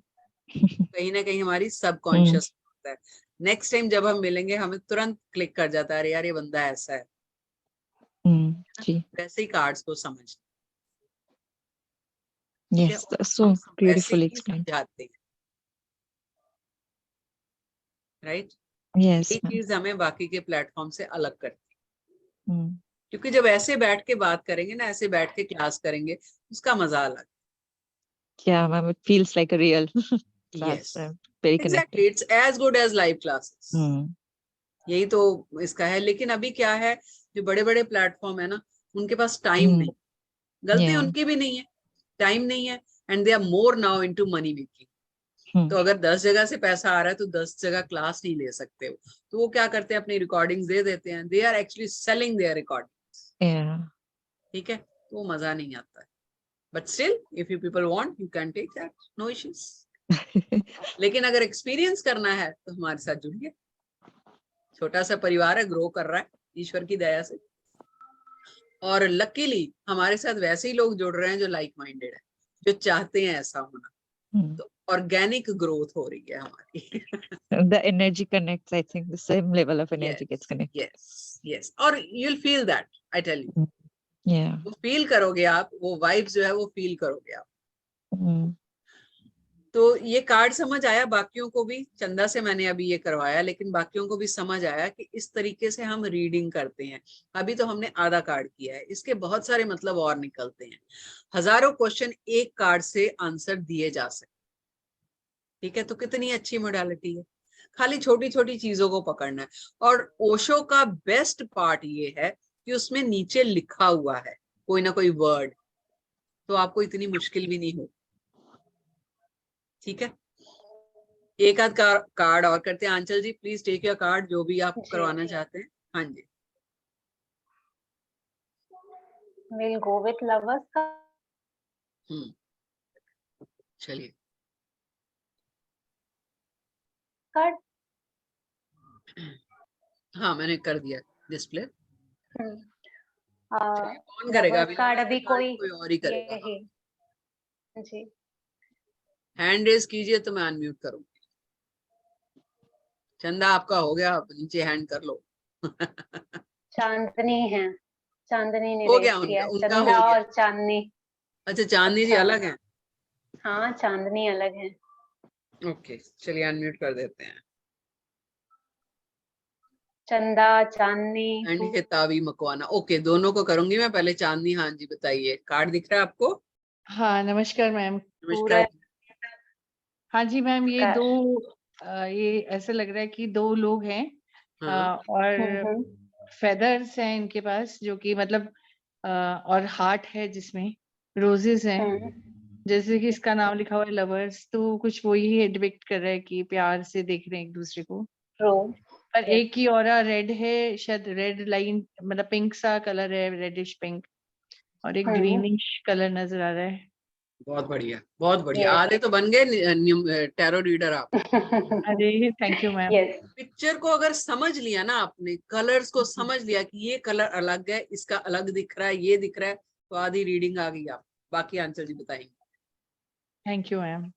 कहीं ना कहीं हमारी सबकॉन्शियस होता है। नेक्स्ट टाइम जब हम मिलेंगे हमें तुरंत क्लिक कर जाता है, अरे यार ये बंदा ऐसा है। जी, वैसे ही कार्ड्स को समझ, यस, सो हम वैसे ब्यूटीफुली ही एक्सप्लेन्ड, समझाते हैं, राइट? यस यही मैम, चीज हमें बाकी के प्लेटफॉर्म से अलग करती है, क्योंकि जब ऐसे बैठ के बात करेंगे ना, ऐसे बैठ के क्लास करेंगे, उसका मजा अलग। yeah ma'am, it feels like a real class, yes, very exactly, connected. It's as good as live classes. यही तो इसका है। लेकिन अभी क्या है, जो बड़े बड़े प्लेटफॉर्म है ना, उनके पास टाइम नहीं, गलती Yeah. उनकी भी नहीं है, टाइम नहीं है, and they are more now into money making. तो अगर 10 जगह से पैसा आ रहा है तो 10 जगह क्लास नहीं ले सकते हो, तो वो क्या करते हैं, अपनी रिकॉर्डिंग्स दे देते हैं, they are actually selling their recordings. Yeah. ठीक है, तो वो मजा नहीं आता है, but still if you people want you can take that, no issues. लेकिन अगर एक्सपीरियंस करना है तो हमारे साथ जुड़िए, छोटा सा परिवार है, ग्रो कर रहा है ईश्वर की दया से, और लकीली हमारे साथ वैसे ही लोग जुड़ रहे हैं जो लाइक माइंडेड है, जो चाहते हैं ऐसा होना, तो ऑर्गेनिक ग्रोथ हो रही है हमारी। The energy connects. I think the same level of energy gets connected. Yes yes, और you'll feel that, I tell you, Yeah. वो फील करोगे आप, वो वाइब्स जो है वो फील करोगे आप। Mm. तो ये कार्ड समझ आया बाकियों को भी, चंदा से मैंने अभी ये करवाया, लेकिन बाकियों को भी समझ आया कि इस तरीके से हम रीडिंग करते हैं। अभी तो हमने आधा कार्ड किया है, इसके बहुत सारे मतलब और निकलते हैं, हजारों क्वेश्चन एक कार्ड से आंसर दिए जा सकते। ठीक है, तो कितनी अच्छी मोडालिटी है, खाली छोटी छोटी चीजों को पकड़ना है। और ओशो का बेस्ट पार्ट ये है कि उसमें नीचे लिखा हुआ है कोई ना कोई वर्ड, तो आपको इतनी मुश्किल भी नहीं हो। ठीक है, एक आध कार्ड और करते हैं। आंचल जी प्लीज टेक योर कार्ड, जो भी आप करवाना चाहते हैं। हाँ जी, We'll go with lovers का। चलिए, कार्ड हाँ मैंने कर दिया डिस्प्ले। लवर्स कौन करेगा अभी? कार्ड lovers अभी का कार्ड कोई कोई और ही करेगा। यही जी। हैंड रेज कीजिए तो मैं अनम्यूट करूंगी। चंदा आपका हो गया, आप नीचे हैंड कर लो। चांदनी है, चांदनी ने हो रेज गया किया, उनका चंदा हो गया। और चांदनी। अच्छा, चांदनी जी अच्छा, अलग है। हाँ चांदनी अलग है। ओके, चलिए अनम्यूट कर देते हैं। चंदा चांदनी एंड हितावी मकवाना, ओके दोनों को करूंगी मैं, पहले चांदनी। हाँ जी बताइए, कार्ड दिख रहा है आपको? हाँ नमस्कार मैम। पूरा नमस्कार। हाँ जी मैम, ये नमस्कार। दो ये ऐसे लग रहा है कि दो लोग हैं हाँ और फेदर्स हैं इनके पास, जो कि मतलब और हार्ट है जिसमें रोजेस हैं, जैसे कि इसका नाम लिखा हुआ है लवर्स, तो कुछ वही डिपिक्ट कर रहा है कि प्यार से देख रहे हैं एक दूसरे को। पर एक की ऑरा रेड है, शायद रेड लाइन, मतलब पिंक सा कलर है, रेडिश पिंक, और एक ग्रीनिश कलर नजर आ रहा है। बहुत बढ़िया, बहुत बढ़िया, आधे तो बन गए टैरो रीडर आप। अरे थैंक यू मैम। पिक्चर को अगर समझ लिया ना आपने, कलर्स को समझ लिया कि ये कलर अलग है, इसका अलग दिख रहा है, ये दिख रहा है, तो आधी रीडिंग आ गई आप। बाकी आंसर जी बताएंगे। Thank you ma'am.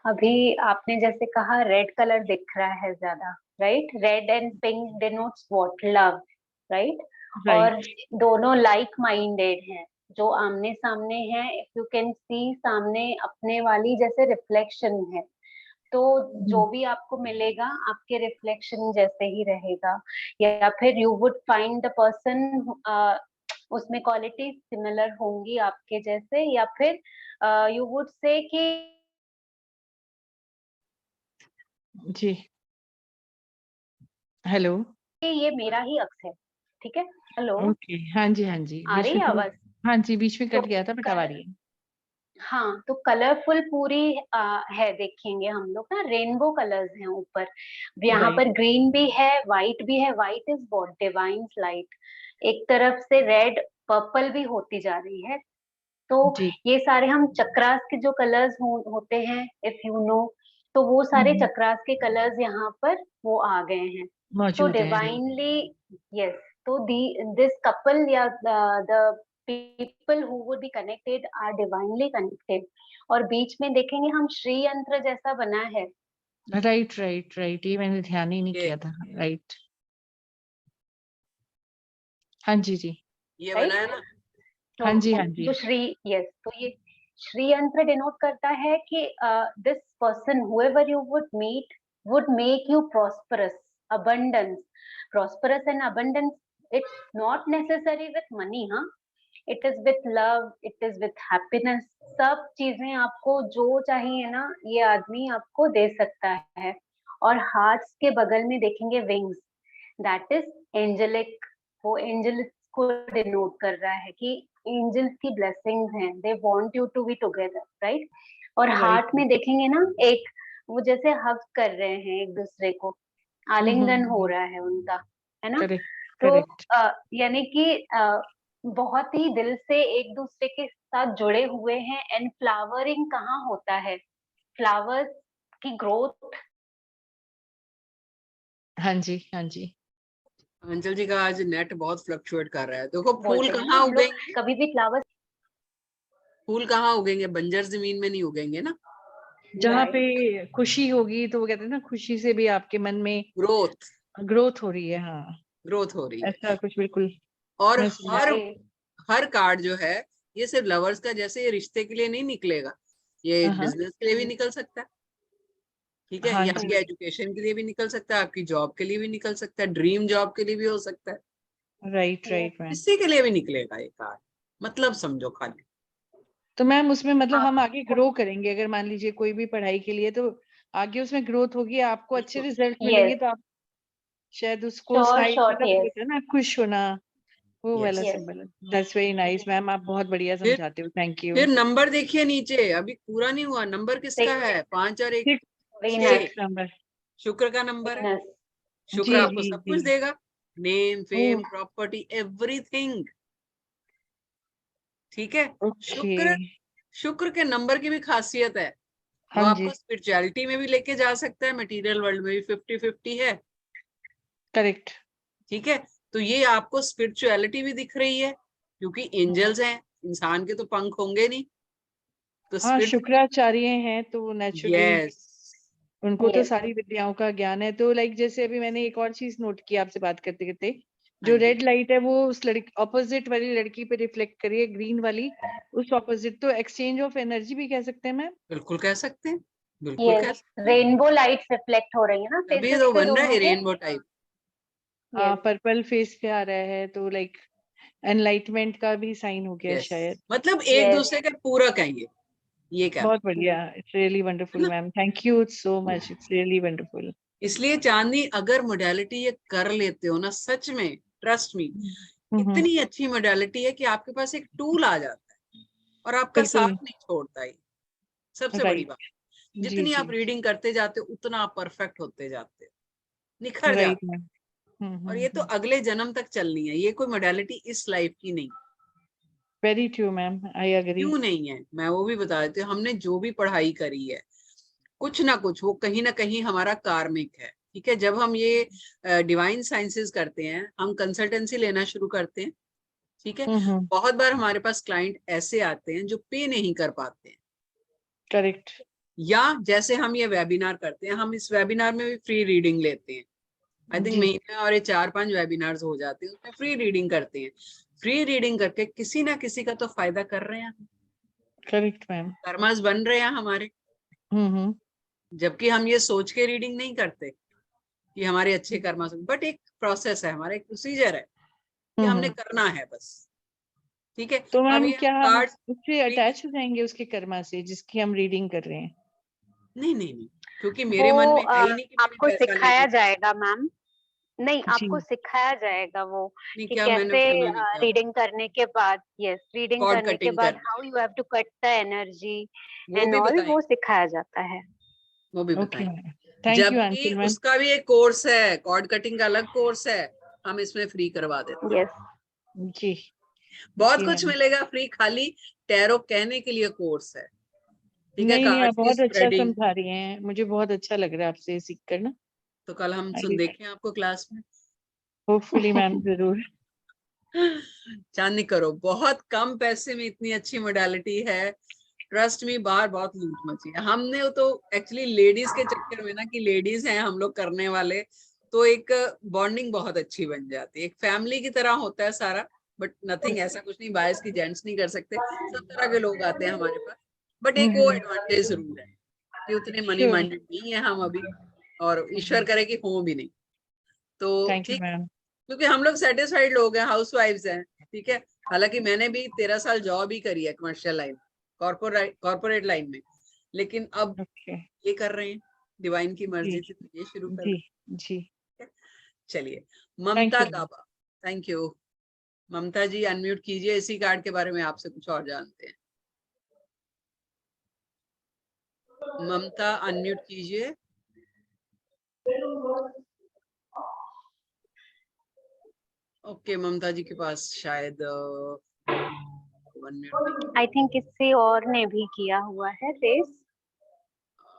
अभी आपने जैसे कहा रेड कलर दिख रहा है ज्यादा, right? Red and pink denotes what? Love, right? और दोनों लाइक माइंडेड हैं, जो आमने सामने हैं। इफ यू कैन सी, सामने अपने वाली जैसे रिफ्लेक्शन है, तो जो भी आपको मिलेगा आपके रिफ्लेक्शन जैसे ही रहेगा। या फिर you would find the person, उसमें क्वालिटी सिमिलर होंगी आपके जैसे, या फिर यू वुड से कि जी हेलो, ये मेरा ही अक्स है। ठीक है, हेलो, ओके, हाँ जी हाँ जी, आ रही है आवाज? हाँ जी, बीच में तो कट गया था, बट अब आ रही है। हाँ, तो कलरफुल पूरी है, देखेंगे हम लोग ना, रेनबो कलर्स हैं ऊपर। यहाँ पर ग्रीन भी है, व्हाइट भी है। White is what? Divine light. एक तरफ से रेड पर्पल भी होती जा रही है। तो ये सारे हम चक्रास के जो कलर्स होते हैं, इफ यू नो, तो वो सारे चक्रास के कलर्स यहाँ पर वो आ गए हैं। तो डिवाइनली यस, तो दिस कपल या the people who would be connected are divinely connected। और बीच में देखेंगे हम श्री यंत्र जैसा बना है। राइट राइट राइट, ये मैंने ध्यान ही नहीं किया था। राइट, हाँ जी जी, ये बना है ना? हाँ जी हाँ जी। जो श्री, यस, तो ये श्री यंत्र डिनोट करता है कि this person whoever you would meet would make you prosperous, abundance, prosperous and abundance। It's not necessary with money, हाँ, it is with love, it is with happiness। सब चीजें आपको जो चाहिए ना, ये आदमी आपको दे सकता है। और हार्ट्स के बगल में देखेंगे विंग्स, दैट इज एंजेलिक वो एंजल्स को डिनोट कर रहा है कि एंजल्स की ब्लेसिंग्स हैं, they want you to be together, right? और Right. हार्ट में देखेंगे ना, एक वो जैसे हग कर रहे हैं एक दूसरे को, आलिंगन हो रहा है उनका, है ना? Correct. तो Correct. यानी कि बहुत ही दिल से एक दूसरे के साथ जुड़े हुए हैं। एंड फ्लावरिंग कहाँ होता है? फ्लावर्स की ग्रोथ, हाँ जी, हाँ जी। अंचल जी का आज नेट बहुत फ्लक्चुएट कर रहा है। देखो फूल बोलते हैं ना कहाँ हम लोग, उगेंगे? कभी भी फ्लावर्स फूल कहाँ उगेंगे? बंजर जमीन में नहीं उगेंगे ना। जहाँ पे खुशी होगी तो वो कहते हैं ना, खुशी से भी आपके मन में ग्रोथ ग्रोथ हो रही है। हाँ, ग्रोथ हो रही है। ऐसा कुछ बिल्कुल और मैं समझ हर राइट, हर कार्ड जो है ये सिर्फ लवर्स का, जैसे ये रिश्ते के लिए नहीं निकलेगा, ये हाँ बिजनेस के लिए भी निकल सकता है, ठीक है? हाँ ये जी, आपकी एजुकेशन के लिए भी निकल सकता है, आपकी जॉब के लिए भी निकल सकता है, ड्रीम जॉब के लिए भी हो सकता है, राइट राइट मैम। किसी के लिए भी निकलेगा ये कार्ड। मतलब समझो खाली। तो मैम उसमें मतलब हम आगे आपको, ग्रो करेंगे, अगर मान लीजिए कोई भी पढ़ाई के लिए, तो आगे उसमें ग्रोथ होगी, आपको अच्छे बिल्कुल रिजल्ट मिलेंगे, यस, तो आप शायद उसको श्योर स्माइल, श्योर, मतलब यस, होता है ना खुश होना, वो वाला yes. Yes, symbol. That's very nice ma'am, आप बहुत बढ़िया फिर समझाते हो, थैंक यू। फिर नंबर देखिए नीचे, अभी पूरा नहीं हुआ। नंबर किसका 6, है? 5 और 1 वीनस, 6। नंबर। शुक्र का नंबर है। वीनस, शुक्र जी आपको जी सब जी। कुछ देगा, नेम, ओह, फेम, प्रॉपर्टी, एवरीथिंग, ठीक है? ओके। शुक्र शुक्र के नंबर की भी खासियत है, वो हाँ जी, आपको स्पिरिचुअलिटी में भी लेके जा सकता है, मटेरियल वर्ल्ड में भी 50-50 है, करेक्ट। ठीक है? तो ये आपको स्पिरिचुअलिटी भी दिख रही है, क्योंकि एंजल्स हैं, इंसान के तो पंख होंगे नहीं, तो हाँ, स्पिरिट। शुक्राचार्य हैं तो नेचुरली यस, उनको तो यस, सारी विद्याओं का ज्ञान है। तो लाइक जैसे अभी मैंने एक और चीज नोट की आपसे बात करते करते, हाँ जो जी, रेड लाइट है वो उस लड़की ऑपोजिट वाली लड़की पे रिफ्लेक्ट करिए, ग्रीन वाली उस ऑपोजिट, तो एक्सचेंज ऑफ एनर्जी भी कह सकते हैं मैम। बिल्कुल कह सकते हैं, बिल्कुल कह यस, सकते हैं। रेनबो लाइट्स रिफ्लेक्ट हो रही है ना तभी फेसेस तो पे बन रहा दोनों है के। Rainbow type. हाँ, यस, पर्पल फेस पे आ रहा है, तो लाइक एनलाइटमेंट का भी साइन हो गया यस, शायद। मतलब एक यस, दूसरे के पूरक हैं ये कहना बहुत बढ़िया, इट्स रियली है वंडरफुल ना। Ma'am, thank you so much, it's really wonderful. इसलिए चांदनी, अगर मोडालिटी ये कर लेते हो ना, सच में ट्रस्ट मी, हम्म, इतनी अच्छी मोडालिटी है कि आपके पास एक टूल आ जाता है और आपका बिल्कुल साथ नहीं छोड़ता ही। सबसे बड़ी राइट। बात, जी जितनी जी, आप रीडिंग करते जाते हो उतना आप परफेक्ट होते जाते हो, निखर राइट जाते मैम। हो। और ये तो अगले जन्म तक चलनी है, ये कोई मोडालिटी इस लाइफ की नहीं। Very true ma'am, I agree. क्यों नहीं है, मैं वो भी बता देती हूँ। हमने जो भी पढ़ाई करी है, कुछ ना कुछ वो कहीं ना कहीं हमारा कार्मिक है, ठीक है? जब हम ये डिवाइन साइंसेस करते हैं, हम कंसल्टेंसी लेना शुरू करते हैं, ठीक है? हम्म, बहुत बार हमारे पास क्लाइंट ऐसे आते हैं जो पे नहीं कर पाते हैं, करेक्ट। या जैसे हम ये वेबिनार करते हैं, हम इस वेबिनार में भी फ्री रीडिंग लेते हैं। आई थिंक जी, महीने में और ये 4-5 वेबिनार्स हो जाते हैं, उसमें फ्री रीडिंग करते हैं। फ्री रीडिंग करके किसी ना किसी का तो फायदा कर रहे हैं, करेक्ट मैम। कर्मास बन रहे हैं हमारे। हम्म, जबकि हम ये सोच के रीडिंग नहीं करते कि हमारे अच्छे कर्मा से, बट एक प्रोसेस है, हमारा एक प्रोसीजर है कि हमने हम्म। करना है बस, ठीक है? तो अब मैम ये हम क्या हम कार्ड उससे फ्री, अटैच हो जाएंगे उसके कर्मा से जिसकी हम रीडिंग कर रहे हैं? नहीं नहीं नहीं, क्योंकि वो मेरे मन में है ही नहीं कि मैंने आपको पैसा सिखाया लेना। जाएगा मैम, नहीं जी, आपको सिखाया जाएगा वो, नहीं, कि क्या? मैंने कैसे सुना नहीं क्या? रीडिंग करने के बाद, यस, रीडिंग कॉर्ड करने के कटिंग बाद करना, how you have to cut the energy वो एंड भी ऑल, वो बताएंगे, सिखाया जाता है। वो भी ओके बताएंगे। मैम, थैंक यू जबकि अंशुल मैम। उसका भी एक कोर्स है, कॉर्ड कटिंग का अलग कोर्स है, हम इसमें फ्री करवा देते हैं। यस, जी बहुत जी कुछ मैम। मिलेगा फ्री, खाली टैरो कहने के लिए कोर्स है, ठीक है? नहीं नहीं, आप कार्ड्स की बहुत अच्छा स्प्रेडिंग। समझा रही हैं, मुझे बहुत अच्छा लग रहा है आपसे सीख कर ना। तो कल हम सुन देखें आपको क्लास में। होपफुली मैम, जरूर। चांदनी करो, बहुत कम पैसे में इतनी अच्छी मोडालिटी है, ट्रस्ट में। बाहर बहुत लूट मची है, हमने तो एक्चुअली लेडीज के चक्कर में ना, कि लेडीज हैं हम लोग करने वाले, तो एक बॉन्डिंग बहुत अच्छी बन जाती है, एक फैमिली की तरह होता है सारा। बट नथिंग, ऐसा कुछ नहीं बायस की जेंट्स नहीं कर सकते, सब तरह के लोग आते हैं हमारे पास। बट एक वो एडवांटेज जरूर है कि उतने मनी श्योर, माइंडेड नहीं है हम अभी, और ईश्वर करे कि हो भी नहीं, तो थैंक यू ठीक। मैम। क्योंकि हम लोग सेटिस्फाइड लोग हैं, हाउस वाइफ्स हैं, ठीक है? हालांकि मैंने भी 13 साल जॉब ही करी है, कमर्शियल लाइन, कॉर्पोरेट लाइन में, लेकिन अब ओके, ये कर रहे हैं, डिवाइन की जी मर्जी थी तो ये शुरू कर जी दी। जी, चलिए, thank Mamta you. Gaba, thank you. Mamta ji unmute कीजिए, इसी कार्ड के बारे में आपसे कुछ और जानते हैं। ममता अनम्यूट कीजिए। ओके, ममता जी के पास शायद अनम्यूट नहीं। आई थिंक किसी और ने भी किया हुआ है रेस।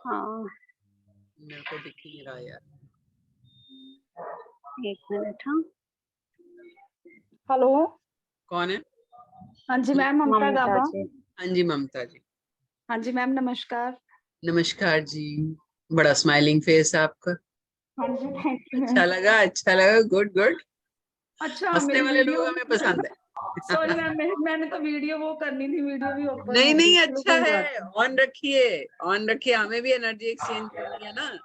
हाँ, मेरे को दिख नहीं रहा यार। एक मिनट। हाँ, हेलो, कौन है? हाँ जी मैम, ममता ममता गाबा। जी। हाँ जी ममता जी। हाँ जी मैम, नमस्कार। नमस्कार जी। बड़ा स्माइलिंग फेस है आपका। हाँ जी, थैंक यू अच्छा मैम। लगा, अच्छा लगा, गुड गुड। अच्छा, हंसने मेरी वाले लोग वीडियो हमें पसंद है। सॉरी मैम, मैंने तो वीडियो वो करनी थी, वीडियो भी ओपन नहीं हो गई, नहीं, चलो अच्छा कोई बात है, ऑन रखिए, ऑन रखिए, हमें भी एनर्जी एक्सचेंज करनी है ना। नहीं।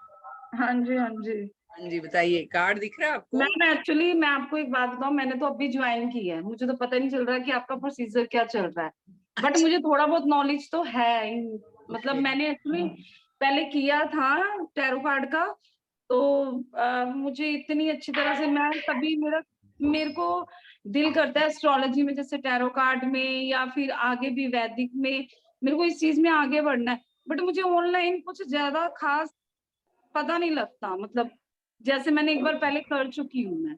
हाँ जी, हाँ जी हाँ जी, बताइए, कार्ड दिख रहा है आपको? मैम। एक्चुअली मैं आपको एक बात बताऊं, मैंने तो अभी ज्वाइन की है, मुझे तो पता नहीं चल रहा कि आपका प्रोसीजर क्या चल रहा है, बट अच्छा, मुझे थोड़ा बहुत नॉलेज तो है। मतलब ओके। मैंने एक्चुअली पहले किया था टैरो कार्ड का, तो मुझे इतनी अच्छी तरह से मैं तभी मेरे को दिल करता है एस्ट्रोलॉजी में, जैसे टैरो कार्ड में या फिर आगे भी वैदिक में, मेरे को इस चीज में आगे बढ़ना है, बट मुझे ऑनलाइन कुछ ज्यादा खास पता नहीं लगता, मतलब जैसे मैंने एक बार पहले कर चुकी हूँ मैं।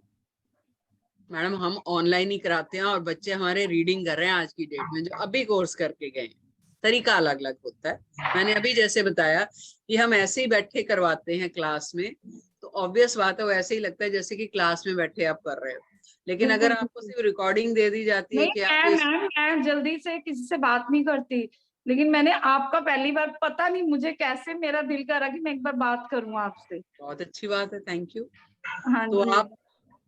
मैडम, हम ऑनलाइन ही कराते हैं और बच्चे हमारे रीडिंग कर रहे हैं आज की डेट में, जो अभी कोर्स करके गए हैं। तरीका अलग अलग होता है। मैंने अभी जैसे बताया कि हम ऐसे ही बैठे करवाते हैं क्लास में, तो ऑब्वियस बात है, वो ऐसे ही लगता है जैसे कि क्लास में बैठे आप कर रहे हो। लेकिन अगर बिल्कुल आपको बिल्कुल। सिर्फ रिकॉर्डिंग दे दी जाती है नहीं कि आप इस मैं जल्दी से किसी से बात नहीं करती, लेकिन मैंने आपका पहली बार, पता नहीं मुझे कैसे मेरा दिल करा कि मैं एक बार बात करूं आपसे। बहुत अच्छी बात है, थैंक यू। हाँ तो जी, आप,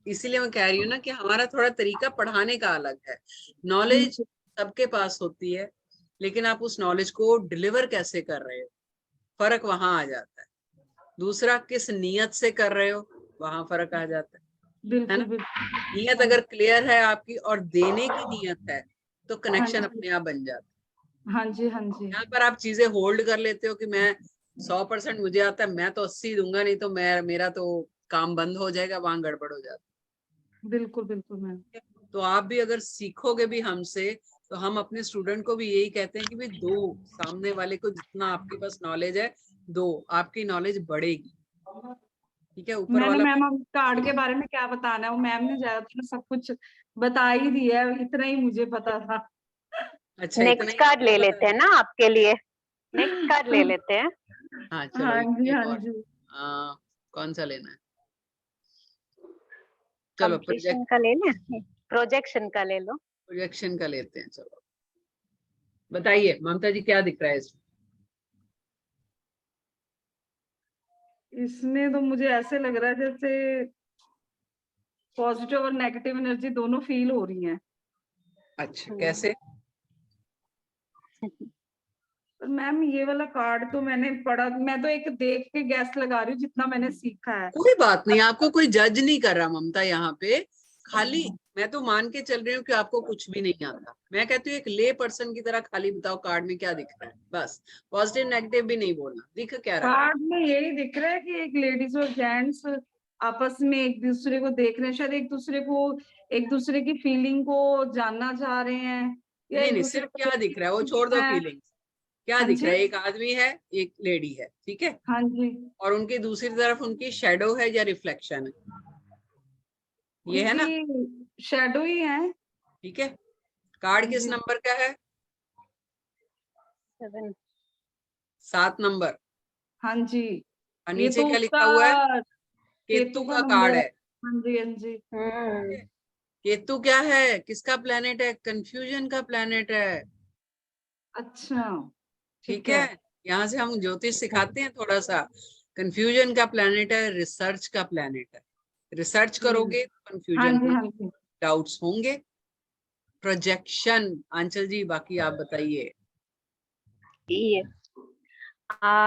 इसीलिए मैं कह रही हूँ ना कि हमारा थोड़ा तरीका पढ़ाने का अलग है। नॉलेज बिल्कुल सबके पास होती है, लेकिन आप उस नॉलेज को डिलीवर कैसे कर रहे हो, फर्क वहां आ जाता है। दूसरा, किस नियत से कर रहे हो, वहां फर्क आ जाता है बिल्कुल ना। बिल्कुल। नियत हाँ अगर क्लियर है आपकी और देने की नियत है, तो हाँ कनेक्शन जी, अपने आप बन जाता हाँ जी, हाँ जी, है। यहाँ पर आप चीजें होल्ड कर लेते हो कि मैं 100% मुझे आता है, मैं तो 80 दूंगा, नहीं तो मेरा तो काम बंद हो जाएगा, वहां गड़बड़ हो जाता बिल्कुल बिल्कुल मैम। है। तो आप भी अगर सीखोगे भी हमसे, तो हम अपने स्टूडेंट को भी यही कहते हैं कि भाई दो, सामने वाले को जितना आपके पास नॉलेज है दो, आपकी नॉलेज बढ़ेगी। ठीक है, ऊपर मैंने वाला। मैम अब कार्ड के बारे में क्या बताना है, वो मैम ने ज्यादातर सब कुछ बता ही दिया है, इतना ही मुझे पता था। अच्छा, इतना नेक्स्ट ही कार्ड आपको ले पता लेते है। हैं ना आपके लिए। नेक्स्ट कार्ड ले लेते हैं। हाँ चलो, हाँ जी, एक हाँ और। जी। कौन सा लेना है? चलो कंप्लीशन का ले लें, प्रोजेक्शन का ले लो। प्रोजेक्शन का लेते हैं, चलो। बताइए ममता जी, क्या दिख रहा है इसमें? इसमें तो मुझे ऐसे लग रहा है जैसे पॉजिटिव और नेगेटिव एनर्जी दोनों फील हो रही हैं। अच्छा, कैसे? पर मैम ये वाला कार्ड तो मैंने पढ़ा, मैं तो एक देख के गैस लगा रही हूँ जितना मैंने सीखा है। कोई बात नहीं, आपको कोई जज नहीं कर रहा ममता यहाँ पे। खाली मैं तो मान के चल रही हूँ कि आपको कुछ भी नहीं आता। मैं कहती हूँ एक ले पर्सन की तरह खाली बताओ कार्ड में क्या दिख रहा है, बस। पॉजिटिव नेगेटिव भी नहीं बोलना, दिख क्या रहा है? कार्ड में यही दिख रहा है कि एक लेडीज और जेंट्स आपस में एक दूसरे को देख रहे हैं, शायद एक दूसरे की फीलिंग को जानना चाह रहे हैं, या नहीं एक नहीं, दूसरे सिर्फ को क्या दिख रहा है वो छोड़ देखना दो, है। फीलिंग्स। क्या हाँ दिख जी, रहा है? एक आदमी है, एक लेडी है, ठीक है, हाँ जी। और उनकी दूसरी तरफ उनकी शेडो है या रिफ्लेक्शन है, ये है ना? उनकी शेडो ही है। ठीक है। कार्ड हाँ किस जी, नंबर का है? 7। 7 नंबर। हाँ जी। और ये नीचे तो क्या उसका लिखा हुआ है? केतु केतु का का नंबर कार्ड है। है। हाँ जी, हाँ जी। ठीक है। केतु क्या है, किसका प्लेनेट है? कंफ्यूजन का प्लेनेट है। अच्छा, ठीक ठीक है। है। यहाँ से हम ज्योतिष सिखाते हैं थोड़ा सा। कंफ्यूजन का प्लेनेट है, रिसर्च का प्लेनेट है। रिसर्च करोगे तो हाँ कंफ्यूजन जी, हाँ होगी, जी। डाउट्स होंगे। प्रोजेक्शन, आंचल जी बाकी आप बताइए। ये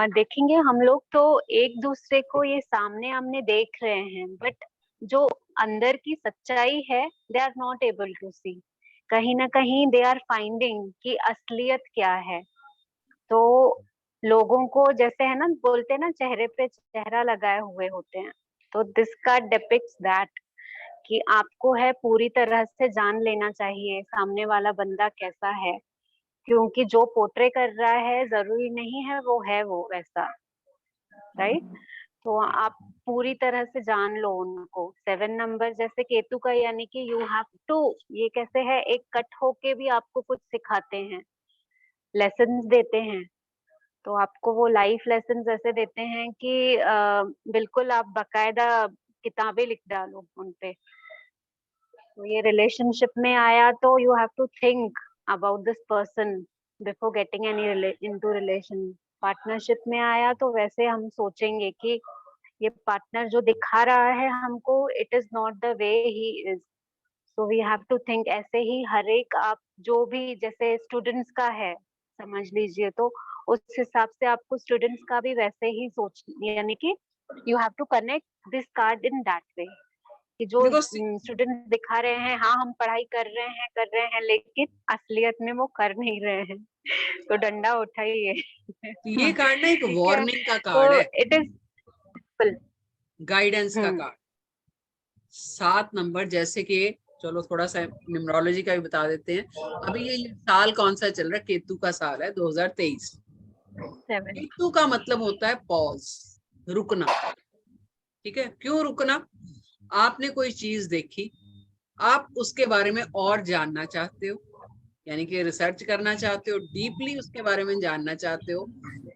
देखेंगे हम लोग तो एक दूसरे को ये सामने आमने देख रहे हैं, बट जो अंदर की सच्चाई है they are not able to see. कहीं ना कहीं दे आर फाइंडिंग कि असलियत क्या है। तो लोगों को जैसे है ना, बोलते हैं ना, चेहरे पे चेहरा लगाए हुए होते हैं, तो दिस कार्ड डिपिक्ट्स दैट कि आपको है पूरी तरह से जान लेना चाहिए सामने वाला बंदा कैसा है, क्योंकि जो पोर्ट्रे कर रहा है जरूरी नहीं है वो वैसा, राइट। तो आप पूरी तरह से जान लो उनको। 7 नंबर जैसे केतु का, यानी कि यू हैव टू, ये कैसे है, एक कट होके भी आपको कुछ सिखाते हैं, लेसन्स देते हैं। तो आपको वो लाइफ लेसन ऐसे देते हैं कि बिल्कुल आप बाकायदा किताबें लिख डालो उनपे। तो ये रिलेशनशिप में आया तो you have to think about this person before getting any into relation. Partnership में आया तो वैसे हम सोचेंगे कि ये पार्टनर जो दिखा रहा है हमको, it is not the way he is, so we have to think. ऐसे ही हर एक, आप जो भी जैसे स्टूडेंट्स का है समझ लीजिए, तो उस हिसाब से आपको स्टूडेंट्स का भी वैसे ही सोच, यानी कि you have to connect this card in that way, कि जो देखो स्टूडेंट्स दिखा रहे हैं, हाँ हम पढ़ाई कर रहे हैं, लेकिन असलियत में वो कर नहीं रहे हैं, तो डंडा उठाइए। ये कार्ड ना एक ठीक है, वार्निंग का तो कार्ड है, इट इज गाइडेंस का कार्ड। 7 नंबर, जैसे कि चलो थोड़ा सा न्यूमरोलॉजी का भी बता देते हैं। अभी ये साल कौन सा चल रहा है? केतु का साल है 2023। 7 केतु का मतलब होता है पॉज, रुकना। ठीक है, क्यों रुकना? आपने कोई चीज देखी, आप उसके बारे में और जानना चाहते हो, यानी कि रिसर्च करना चाहते हो, डीपली उसके बारे में जानना चाहते हो।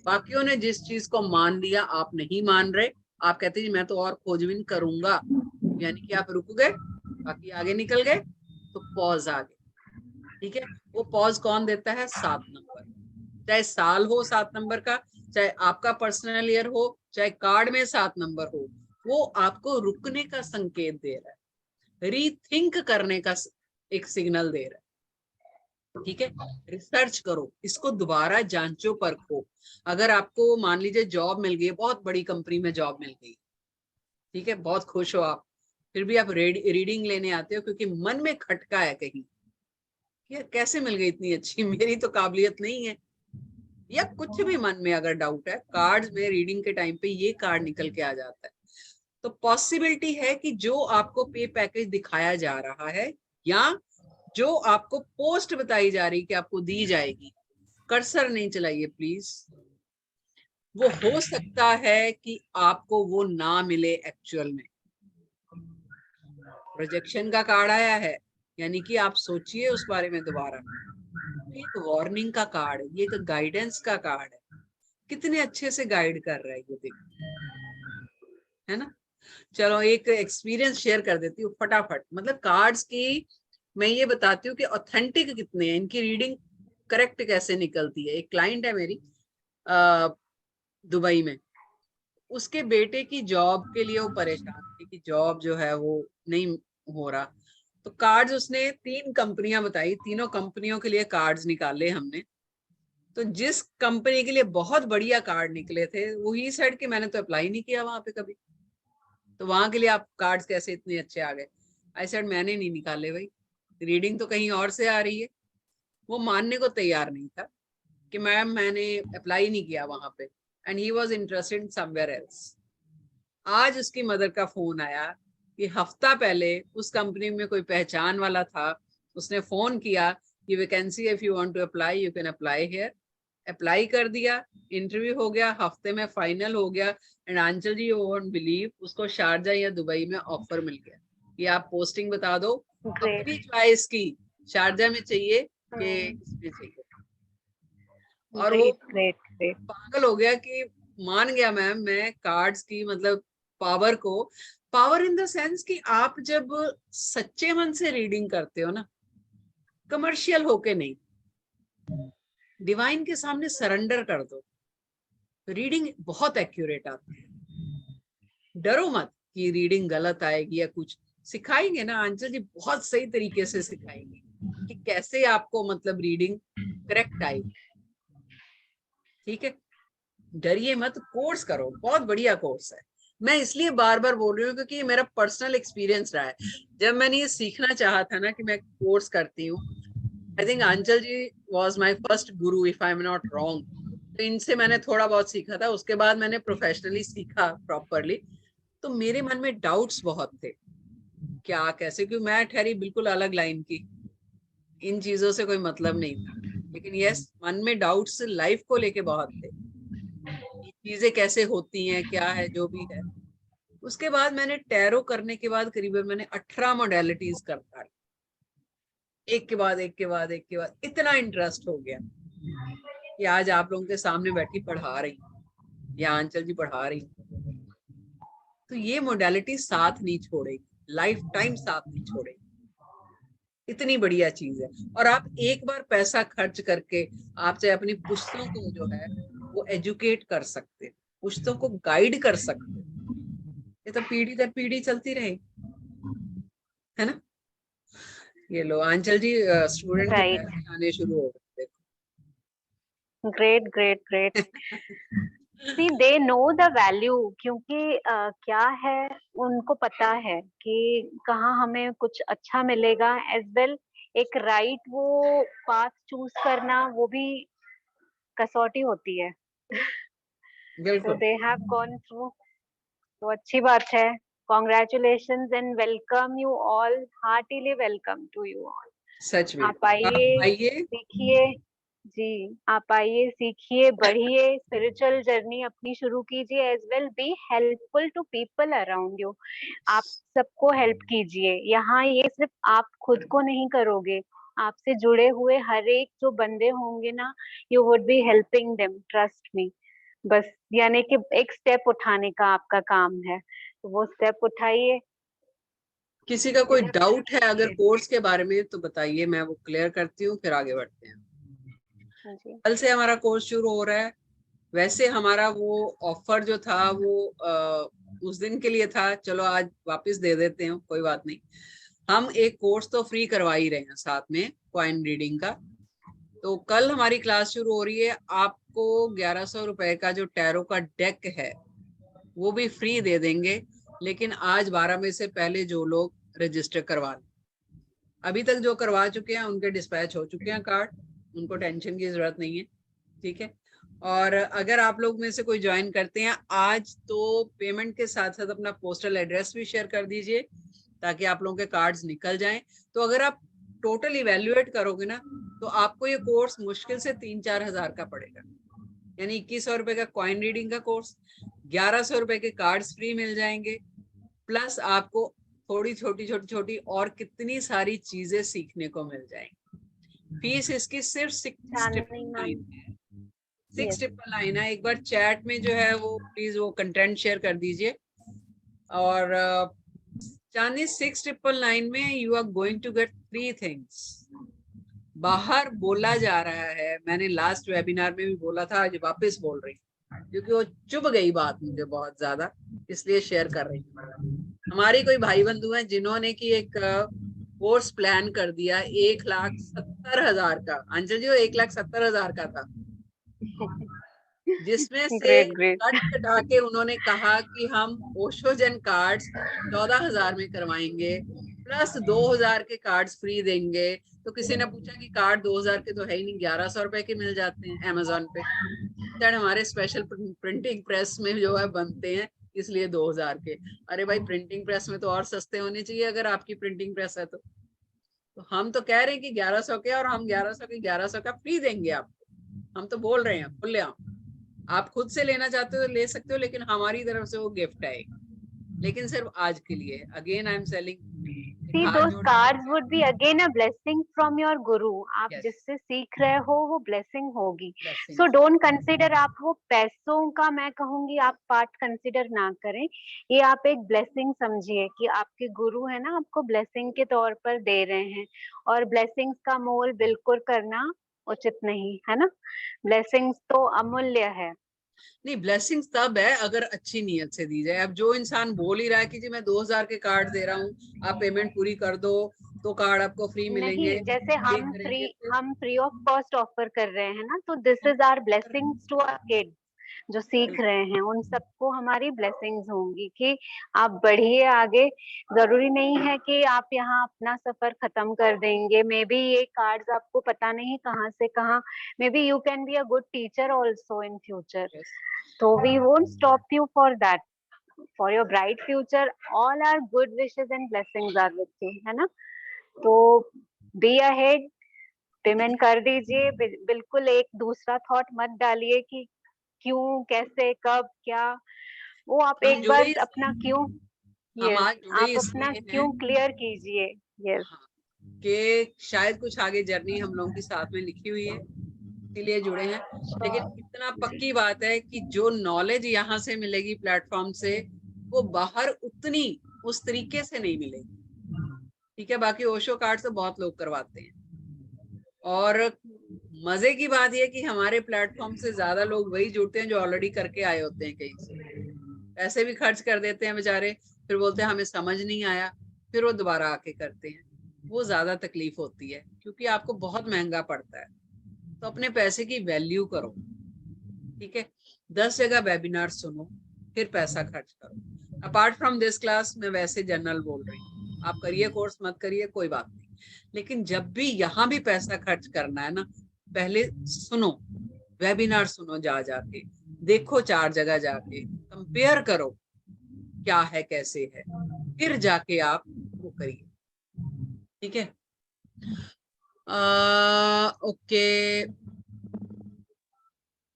बाकियों ने जिस चीज को मान लिया आप नहीं मान रहे, आप कहते हैं मैं तो और खोजबीन करूंगा, यानी कि आप रुक गए, बाकी आगे निकल गए, तो पॉज आ गए। ठीक है, वो पॉज कौन देता है? 7 नंबर। चाहे साल हो 7 नंबर का, चाहे आपका पर्सनल ईयर हो, चाहे कार्ड में 7 नंबर हो, वो आपको रुकने का संकेत दे रहा है, रीथिंक करने का एक सिग्नल दे रहा है। ठीक है, रिसर्च करो, इसको दोबारा जांचो परखो। अगर आपको मान लीजिए जॉब मिल गई, बहुत बड़ी कंपनी में जॉब मिल गई, ठीक है, बहुत खुश हो आप, फिर भी आप रीडिंग लेने आते हो क्योंकि मन में खटका है कहीं, यार कैसे मिल गई इतनी अच्छी, मेरी तो काबिलियत नहीं है, या कुछ भी मन में अगर डाउट है, कार्ड्स में रीडिंग के टाइम पे ये कार्ड निकल के आ जाता है। तो पॉसिबिलिटी है कि जो आपको पे पैकेज दिखाया जा रहा है, या जो आपको पोस्ट बताई जा रही कि आपको दी जाएगी, कर्सर नहीं चलाइए प्लीज, वो हो सकता है कि आपको वो ना मिले एक्चुअल में। प्रोजेक्शन का कार्ड आया है, यानी कि आप सोचिए उस बारे में दोबारा। एक वार्निंग का कार्ड है, ये एक गाइडेंस का कार्ड है, कितने अच्छे से गाइड कर रहा है ये, देखो, है ना। चलो एक एक्सपीरियंस शेयर कर देती हूँ फटाफट। मतलब कार्ड्स की मैं ये बताती हूँ कि ऑथेंटिक कितने हैं, इनकी रीडिंग करेक्ट कैसे निकलती है। एक क्लाइंट है मेरी दुबई में, उसके बेटे की जॉब के लिए वो परेशान थी कि जॉब जो है वो नहीं हो रहा। तो कार्ड्स उसने 3 कंपनियां बताई, तीनों कंपनियों के लिए कार्ड्स निकाले हमने। तो जिस कंपनी के लिए बहुत बढ़िया कार्ड निकले थे, वो ही सेड कि मैंने तो अप्लाई नहीं किया वहां पे कभी, तो वहां के लिए आप कार्ड्स कैसे इतने अच्छे आ गए? आई सेड मैंने नहीं निकाले भाई, रीडिंग तो कहीं और से आ रही है। वो मानने को तैयार नहीं था कि मैम मैंने अप्लाई नहीं किया वहां पे, and he was interested in somewhere else. आज उसकी मदर का फोन आया कि हफ्ता पहले उस कंपनी में कोई पहचान वाला था, उसने फोन किया कि vacancy if you want to apply you can apply here. Apply कर दिया, इंटरव्यू हो गया, हफ्ते में फाइनल हो गया, and Anchal ji you won't believe, उसको शारजा या दुबई में ऑफर मिल गया कि आप पोस्टिंग बता दो, अपनी चॉइस की, शारजा में चाहिए कि इसमें चाहिए। और वो पागल हो गया कि मान गया मैम मैं कार्ड्स की मतलब पावर को, पावर इन द सेंस कि आप जब सच्चे मन से रीडिंग करते हो ना, कमर्शियल होके नहीं, डिवाइन के सामने सरेंडर कर दो, रीडिंग बहुत एक्यूरेट आती है। डरो मत कि रीडिंग गलत आएगी या कुछ, सिखाएंगे ना आंचल जी, बहुत सही तरीके से सिखाएंगे कि कैसे आपको मतलब रीडिंग करेक्ट आएगी। ठीक है, डरिए मत, कोर्स करो, बहुत बढ़िया कोर्स है। मैं इसलिए बार बार बोल रही हूँ क्योंकि ये मेरा पर्सनल एक्सपीरियंस रहा है। जब मैंने ये सीखना चाहा था ना कि मैं कोर्स करती हूँ, I think Aanchal ji was my first guru if I am not wrong. तो इनसे मैंने थोड़ा बहुत सीखा था, उसके बाद मैंने प्रोफेशनली सीखा प्रॉपरली। तो मेरे मन में डाउट्स बहुत थे क्या कैसे, क्योंकि मैं ठहरी बिल्कुल अलग लाइन की, इन चीजों से कोई मतलब नहीं था। लेकिन यस, मन में डाउट्स लाइफ को लेके बहुत थे, चीजें कैसे होती हैं, क्या है, जो भी है। उसके बाद मैंने टैरो करने के बाद करीबन मैंने 18 मोडेलिटीज कर डाली, एक के बाद एक के बाद एक के बाद। इतना इंटरेस्ट हो गया कि आज आप लोगों के सामने बैठी पढ़ा रही, या आंचल जी पढ़ा रही। तो ये मोडेलिटी साथ नहीं छोड़ेगी, लाइफ टाइम साथ नहीं छोड़ेगी, इतनी बढ़िया चीज है। और आप एक बार पैसा खर्च करके आप चाहे अपनी पुश्तों को जो है वो एजुकेट कर सकते हैं, पुश्तों को गाइड कर सकते हैं। ये तो पीढ़ी दर पीढ़ी चलती रहेगी, है ना। ये लो आंचल जी, स्टूडेंट के राइट, पैसे आने शुरू हो गए, देखो। Great great great. See, they know the value, क्योंकि क्या है, उनको पता है कि कहाँ हमें कुछ अच्छा मिलेगा एज वेल। एक राइट वो पाथ चूज करना, वो भी कसौटी होती है। तो बिल्कुल, दे हैव गॉन थ्रू, तो अच्छी बात है। Congratulations and welcome you all, heartily welcome to you all. सच में। आप आइए, आइए, सीखिए जी, आप आइए, सीखिए, बढ़िए, स्पिरिचुअल जर्नी अपनी शुरू कीजिए as well. Be helpful to people around you, आप सबको हेल्प कीजिए। यहाँ ये सिर्फ आप खुद को नहीं करोगे, आपसे जुड़े हुए हर एक जो बंदे होंगे ना, you would be helping them, trust me. बस यानी कि एक स्टेप उठाने का आपका काम है, तो वो स्टेप उठाइए। किसी का कोई डाउट है अगर कोर्स के बारे में तो बताइए, मैं वो क्लियर करती हूँ, फिर आगे बढ़ते हैं। जी कल से हमारा कोर्स शुरू हो रहा है। वैसे हमारा वो ऑफर जो था वो उस दिन के लिए था, चलो आज वापस दे देते हैं, कोई बात नहीं। हम एक कोर्स तो फ्री करवा ही रहे हैं साथ में कॉइन रीडिंग का। तो कल हमारी क्लास शुरू हो रही है, आपको 1100 रुपए का जो टैरो का डेक है वो भी फ्री दे देंगे, लेकिन आज 12 बजे से पहले जो लोग रजिस्टर करवा लें। अभी तक जो करवा चुके हैं उनके डिस्पैच हो चुके हैं कार्ड, उनको टेंशन की जरूरत नहीं है, ठीक है। और अगर आप लोग में से कोई ज्वाइन करते हैं आज, तो पेमेंट के साथ साथ अपना पोस्टल एड्रेस भी शेयर कर दीजिए ताकि आप लोगों के कार्ड्स निकल जाएं। तो अगर आप टोटल इवेल्युएट करोगे ना, तो आपको ये कोर्स मुश्किल से 3-4 हजार का पड़ेगा। यानी 2100 रुपए का कॉइन रीडिंग का कोर्स, 1100 रुपए के कार्ड्स फ्री मिल जाएंगे, प्लस आपको थोड़ी छोटी और कितनी सारी चीजें सीखने को मिल जाएंगी। फीस इसकी सिर्फ 6,999 है, 6,999 है। एक बार चैट में जो है वो प्लीज वो कंटेंट शेयर कर दीजिए। और चांदी 6,999 में you are going to get 3 things. बाहर बोला जा रहा है, मैंने लास्ट वेबिनार में भी बोला था, आज वापस बोल रही हूँ क्योंकि वो चुभ गई बात मुझे बहुत ज्यादा, इसलिए शेयर कर रही हूँ। हमारे कोई भाई बंधु हैं जिन्होंने की एक कोर्स प्लान कर दिया 1,70,000 का। अंजल जी वो 1,70,000 का था, जिसमें से ग्रेट ग्रेट। कट कटा के उन्होंने कहा कि हम ओशोजन कार्ड्स 14,000 में करवाएंगे, प्लस 2,000 के कार्ड्स फ्री देंगे। तो किसी ने पूछा कि कार्ड 2,000 के तो है ही नहीं, 1,100 रुपए के मिल जाते हैं अमेजोन पे। सर हमारे स्पेशल प्रिंटिंग प्रेस में जो है बनते हैं, इसलिए 2,000 के। अरे भाई प्रिंटिंग प्रेस में तो और सस्ते होने चाहिए अगर आपकी प्रिंटिंग प्रेस है तो। हम तो कह रहे हैं कि 1,100 के, और हम 1,100 के 1,100 का फ्री देंगे आपको। हम तो बोल रहे हैं खुलेआम, आप खुद से लेना चाहते हो तो ले सकते हो, लेकिन हमारी तरफ से वो गिफ्ट आएगी, लेकिन सिर्फ आज के लिए। Again I am selling. See, those cards would be again a blessing from your guru. आप Yes. जिससे सीख रहे हो वो blessing होगी। Blessings. So don't consider, आप वो पैसों का, मैं कहूंगी आप पार्ट कंसिडर ना करें, ये आप एक ब्लेसिंग समझिए कि आपके गुरु है ना, आपको ब्लेसिंग के तौर पर दे रहे हैं। और ब्लेसिंग्स का मोल बिल्कुल करना उचित नहीं है ना, ब्लेसिंग्स तो अमूल्य है। नहीं, ब्लेसिंग्स तब है अगर अच्छी नीयत से दी जाए। अब जो इंसान बोल ही रहा है कि जी मैं 2,000 के कार्ड दे रहा हूँ, आप पेमेंट पूरी कर दो तो कार्ड आपको फ्री मिलेंगे, नहीं, जैसे ये करेंगे तो हम फ्री ऑफ कॉस्ट ऑफर कर रहे हैं ना, तो this is our blessings to our kids जो सीख रहे हैं, उन सबको हमारी ब्लेसिंग्स होंगी कि आप बढ़िए आगे। जरूरी नहीं है कि आप यहाँ अपना सफर खत्म कर देंगे। मे बी ये कार्ड्स आपको पता नहीं कहाँ से कहाँ, maybe you can be a good teacher also in future, तो we won't stop you for that. for your bright future. All our good wishes and blessings are with you, है ना? तो be ahead, पेमेंट कर दीजिए। बिल्कुल एक दूसरा thought मत डालिए कि क्यों, कैसे, कब, क्या। वो आप हम एक जुड़े बार इस- अपना क्यों, हम यस, आज जुड़े आप इसलिए अपना हैं क्यों क्लियर कीजिए। यस, हाँ, कि शायद कुछ आगे जर्नी हम लोगों की साथ में लिखी हुई है, इसीलिए जुड़े हैं। लेकिन इतना पक्की बात है कि जो नॉलेज यहाँ से मिलेगी प्लेटफॉर्म से, वो बाहर उतनी उस तरीके से नहीं मिलेगी। ठीक है, बाकी ओशो कार्ड तो बहुत लोग करवाते हैं, और मजे की बात यह कि हमारे प्लेटफॉर्म से ज्यादा लोग वही जुड़ते हैं जो ऑलरेडी करके आए होते हैं कहीं से। पैसे भी खर्च कर देते हैं बेचारे, फिर बोलते हैं हमें समझ नहीं आया, फिर वो दोबारा आके करते हैं। वो ज्यादा तकलीफ होती है क्योंकि आपको बहुत महंगा पड़ता है। तो अपने पैसे की वैल्यू करो, ठीक है? 10 जगह वेबिनार सुनो, फिर पैसा खर्च करो। अपार्ट फ्रॉम दिस क्लास, मैं वैसे जनरल बोल रही हूँ, आप करिए कोर्स मत करिए कोई बात नहीं, लेकिन जब भी यहाँ भी पैसा खर्च करना है ना, पहले सुनो, वेबिनार सुनो, जाके देखो, 4 जगह जाके कंपेयर करो क्या है कैसे है, फिर जाके आप वो करिए। ठीक है? Okay,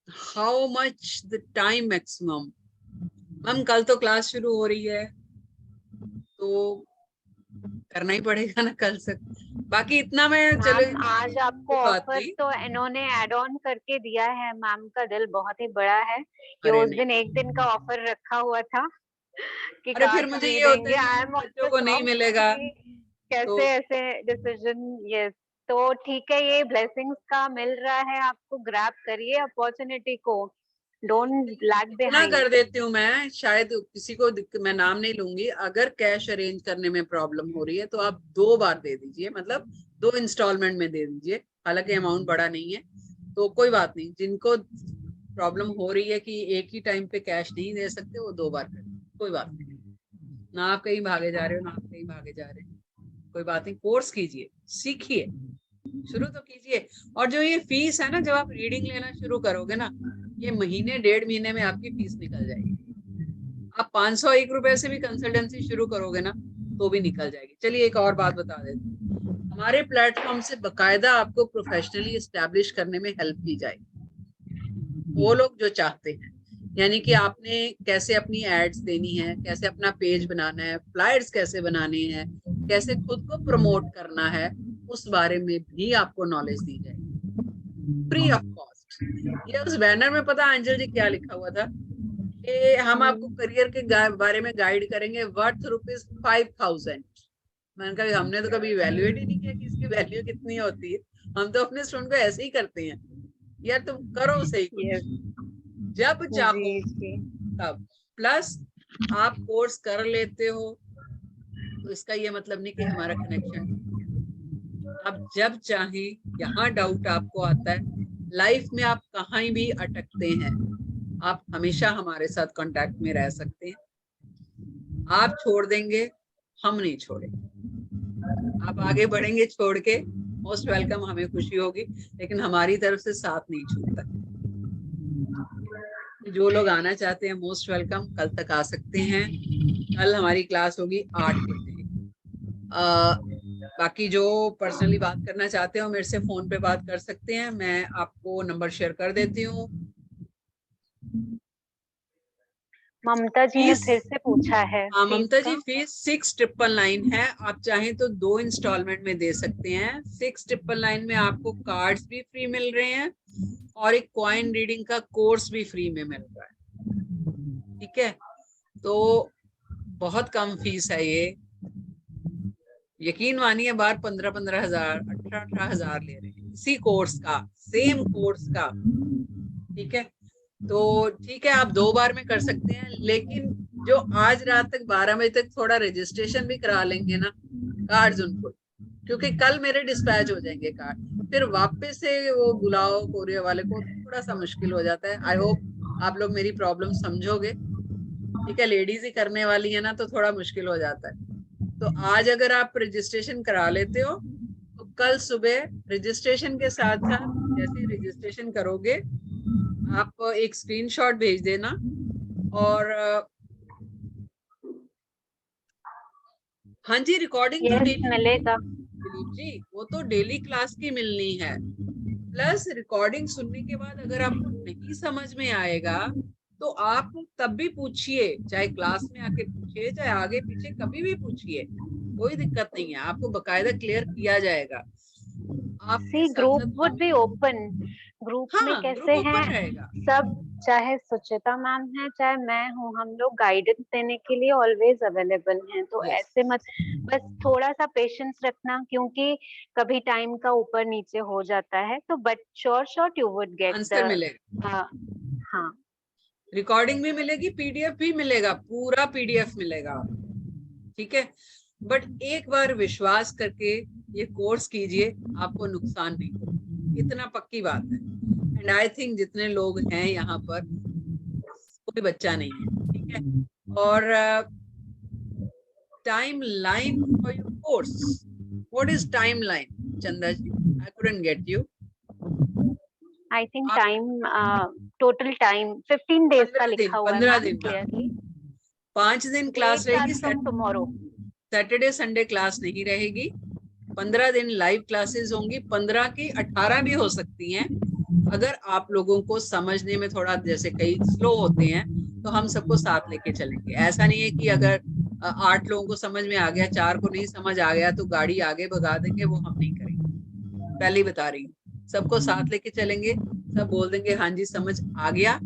how much the time maximum? Ma'am कल तो क्लास शुरू हो रही है तो करना ही पड़ेगा ना कल से। बाकी इतना मैं चलो मैम आज आपको ऑफर तो इन्होंने ऐड ऑन करके दिया है। मैम का दिल बहुत ही बड़ा है कि अरे उस नहीं, दिन एक दिन का ऑफर रखा हुआ था कि अरे फिर कार्ड मुझे फ्री ये होता देंगे। है आई कि एम बच्चों ऑल्सो को नहीं मिलेगा कैसे तो ऐसे डिसीजन। यस, तो ठीक है, ये ब्लेसिंग्स का मिल रहा है आपको, ग्रैब करिए अपॉर्चुनिटी को, डोंट लैग इतना बिहाइंड। कर देती हूँ मैं, शायद किसी को मैं नाम नहीं लूंगी, अगर कैश अरेंज करने में प्रॉब्लम हो रही है तो आप 2 बार दे दीजिए, मतलब 2 इंस्टॉलमेंट में दे दीजिए। हालांकि अमाउंट बड़ा नहीं है तो कोई बात नहीं। जिनको प्रॉब्लम हो रही है कि एक ही टाइम पे कैश नहीं दे सकते, वो 2 बार करें, कोई बात नहीं। ना आप कहीं भागे जा रहे हो, ना आप कहीं भागे जा रहे हैं, कोई बात नहीं। कोर्स कीजिए, सीखिए, शुरू तो कीजिए। और जो ये फीस है ना, जब आप रीडिंग लेना शुरू करोगे ना, ये महीने 1.5 महीने में आपकी फीस निकल जाएगी। आप 501 रुपए से भी कंसल्टेंसी शुरू करोगे ना तो भी निकल जाएगी। चलिए एक और बात बता देते हैं, हमारे प्लेटफॉर्म से बकायदा आपको प्रोफेशनली एस्टेब्लिश करने में हेल्प की जाएगी। वो लोग जो चाहते हैं, यानी कि आपने कैसे अपनी एड्स देनी है, कैसे अपना पेज बनाना है, फ्लायर्स कैसे बनाने हैं, कैसे खुद को प्रमोट करना है, उस बारे में भी आपको नॉलेज दी जाएगी फ्री ऑफ कॉस्ट। ये उस बैनर में पता अंजल जी क्या लिखा हुआ था कि हम आपको करियर के बारे में गाइड करेंगे वर्थ ₹5,000। मैंने कहा हमने तो कभी इवैल्यूएट ही नहीं किया कि इसकी वैल्यू कितनी होती है, हम तो अपने स्टूडेंट को ऐसे ही करते हैं, यार तुम करो सही कुछ जब चाहो तब। प्लस आप कोर्स कर लेते हो तो इसका ये मतलब नहीं कि हमारा कनेक्शन, आप जब चाहे, यहाँ डाउट आपको आता है, लाइफ में आप कहीं भी अटकते हैं, आप हमेशा हमारे साथ कांटेक्ट में रह सकते हैं। आप छोड़ देंगे, हम नहीं छोड़ेंगे। आप आगे बढ़ेंगे छोड़ के, मोस्ट वेलकम, हमें खुशी होगी, लेकिन हमारी तरफ से साथ नहीं छूटता। जो लोग आना चाहते हैं मोस्ट वेलकम, कल तक आ सकते हैं। कल हमारी क्लास होगी 8 बजे। बाकी जो पर्सनली बात करना चाहते हो मेरे से फोन पे बात कर सकते हैं, मैं आपको नंबर शेयर कर देती हूँ। ममता जी ने फिर से पूछा है हाँ फीस ममता जी, का। फीस 6,999 है। आप चाहें तो 2 इंस्टॉलमेंट में दे सकते हैं। 6,999 में आपको कार्ड्स भी फ्री मिल रहे हैं और एक कॉइन रीडिंग का कोर्स भी फ्री में मिल रहा है। ठीक है, तो बहुत कम फीस है ये, यकीन मानिए। बार 15-15 हजार, 18-18 हजार ले रहे हैं इसी कोर्स का, सेम कोर्स का। ठीक है, तो ठीक है, आप 2 बार में कर सकते हैं, लेकिन जो आज रात तक 12 बजे तक थोड़ा रजिस्ट्रेशन भी करा लेंगे ना कार्ड्स उनको, क्योंकि कल मेरे डिस्पैच हो जाएंगे कार्ड, फिर वापस से वो बुलाओ कोरियर वाले को, थोड़ा सा मुश्किल हो जाता है। आई होप आप लोग मेरी प्रॉब्लम समझोगे। ठीक है, लेडीज ही करने वाली है ना तो थोड़ा मुश्किल हो जाता है। तो आज अगर आप रजिस्ट्रेशन करा लेते हो तो कल सुबह रजिस्ट्रेशन के साथ साथ, जैसे रजिस्ट्रेशन करोगे, आप एक स्क्रीनशॉट भेज देना और हाँ जी, रिकॉर्डिंग तो यस डेली मिलेगा। दिलीप जी, वो तो डेली क्लास की मिलनी है। प्लस रिकॉर्डिंग सुनने के बाद अगर आपको नहीं समझ में आएगा तो आप तब भी पूछिए, चाहे क्लास में आके पूछिए, चाहे आगे पीछे कभी भी पूछिए, कोई दिक्कत नहीं है, आपको बकायदा क्लियर किया जाएगा। आपकी सी ग्रुप संगत वुड में, बी ओपन, ग्रुप में हाँ, कैसे ग्रुप ओपन हैं रहेगा। सब, चाहे सुचिता मैम है चाहे मैं हूँ, हम लोग गाइडेंस देने के लिए ऑलवेज अवेलेबल हैं। तो Yes. ऐसे मत, बस थोड़ा सा पेशेंस रखना, क्योंकि कभी टाइम का ऊपर नीचे हो जाता है। तो but sure you would get answer the, मिलेगा, हाँ रिकॉर्डिंग भी मिलेगी, पीडीएफ भी मिलेगा, पूरा पीडीएफ मिलेगा, ठीक है। बट एक बार विश्वास करके ये कोर्स कीजिए, आपको नुकसान नहीं होगा, इतना पक्की बात है। एंड आई थिंक जितने लोग हैं यहाँ पर कोई बच्चा नहीं है, ठीक है। और timeline for your course, what is timeline Chanda ji? I couldn't get you. I think आप टाइम, टोटल टाइम 15 डेज का 15 दिन, लिखा हुआ है 15 मैम दिन का, क्लियरली। 5 दिन They क्लास रहेगी, start from tomorrow. Saturday Sunday class नहीं रहेगी, 15 दिन लाइव क्लासेस होंगी, 15 की 18 भी हो सकती हैं। अगर आप लोगों को समझने में थोड़ा, जैसे कई स्लो होते हैं, तो हम सबको साथ लेके चलेंगे। ऐसा नहीं है कि अगर 8 लोगों को समझ में आ गया, 4 को नहीं समझ आ गया तो गाड़ी आगे भगा देंगे, वो हम नहीं करेंगे, पहले ही बता रही हूँ। सबको साथ लेके चलेंगे, सब बोल देंगे हाँ जी समझ आ गया।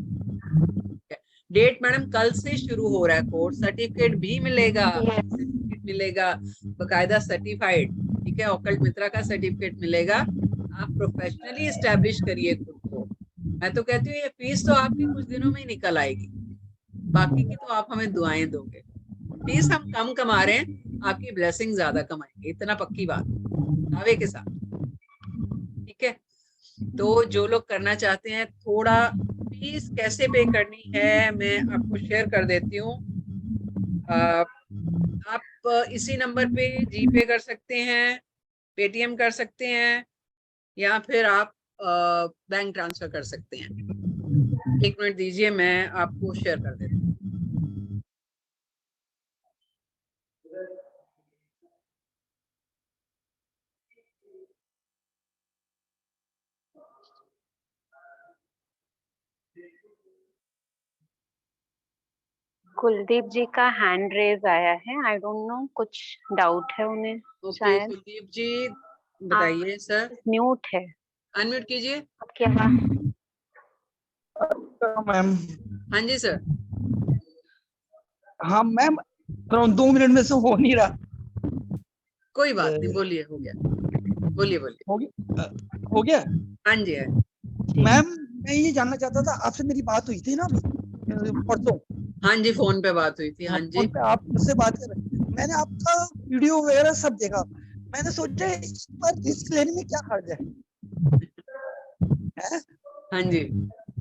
डेट मैडम कल से शुरू हो रहा है कोर्स, सर्टिफिकेट भी मिलेगा, Yes. सर्टिफिकेट मिलेगा बकायदा सर्टिफाइड, ठीक है, ऑकल्ट मित्रा का सर्टिफिकेट मिलेगा। आप प्रोफेशनली एस्टेब्लिश करिए खुद को। मैं तो कहती हूँ ये फीस तो आपकी कुछ दिनों में ही निकल आएगी, बाकी की तो आप हमें दुआएं दोगे। फीस हम कम कमा रहे हैं, आपकी ब्लेसिंग ज्यादा कमाएंगे, इतना पक्की बात, दावे के साथ, ठीक है। तो जो लोग करना चाहते हैं, थोड़ा फीस कैसे पे करनी है मैं आपको शेयर कर देती हूँ। आप इसी नंबर पे जीपे कर सकते हैं, पेटीएम कर सकते हैं, या फिर आप बैंक ट्रांसफर कर सकते हैं। 1 मिनट दीजिए, मैं आपको शेयर कर देती हूँ। कुलदीप जी का हैंड रेज आया है, आई डोंट नो, कुछ डाउट है उन्हें ओके शायद। कुलदीप जी बताइए सर, म्यूट है अनम्यूट कीजिए। आपके यहाँ। मैम हाँ जी सर। हाँ मैम, 2 मिनट में से हो नहीं रहा। कोई बात नहीं, बोलिए, हो गया, बोलिए बोलिए। हो गया। हाँ जी है। मैम मैं ये जानना चाहता था, आपसे मेरी बात हुई थी ना परसों। हाँ जी, फोन पे बात हुई थी। हाँ जी, फोन पे आप मुझसे बात कर रहे, मैंने आपका वीडियो वगैरह सब देखा। मैंने सोचा इस पर रिस्क लेने में क्या हर्ज है? हाँ जी।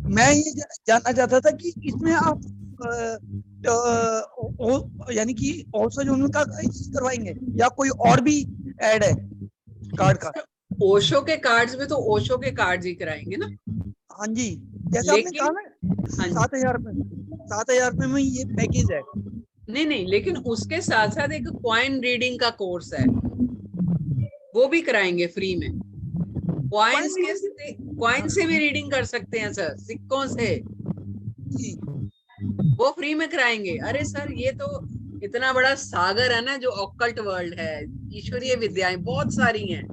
मैं ये जानना चाहता था कि इसमें आप यानी कि ऑल्सो जो उनका करवाएंगे या कोई और भी ऐड है कार्ड का? ओशो के कार्ड्स में तो ओशो के कार्ड्स ही कराएंगे ना। हाँ जी, जैसे आपने कहा ना 7,000 रुपए में ये पैकेज है। नहीं नहीं, लेकिन उसके साथ साथ एक कॉइन रीडिंग का कोर्स है, वो भी कराएंगे फ्री में। कॉइन से भी रीडिंग कर सकते हैं सर, सिक्कों से, वो फ्री में कराएंगे। अरे सर ये तो इतना बड़ा सागर है ना जो ऑकल्ट वर्ल्ड है, ईश्वरीय विद्याएं बहुत सारी हैं,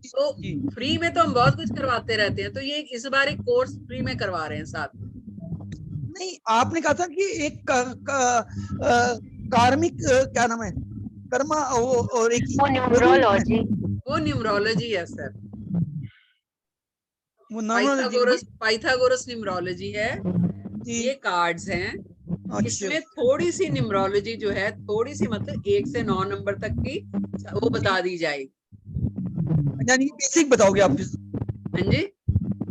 तो फ्री में तो हम बहुत कुछ करवाते रहते हैं। तो ये इस बार एक कोर्स फ्री में करवा रहे हैं साथ। नहीं, आपने कहा था कि एक कार्मिक क्या नाम है, कर्मा और एक न्यूमरोलॉजी, वो न्यूमरोलॉजी है सर, वो पाइथागोरस न्यूमरोलॉजी है। ये कार्ड्स हैं, इसमें थोड़ी सी न्यूमरोलॉजी जो है, थोड़ी सी मतलब 1 से 9 नंबर तक की वो बता दी जाएगी। यानी बेसिक बताओगे आप? हाँ जी,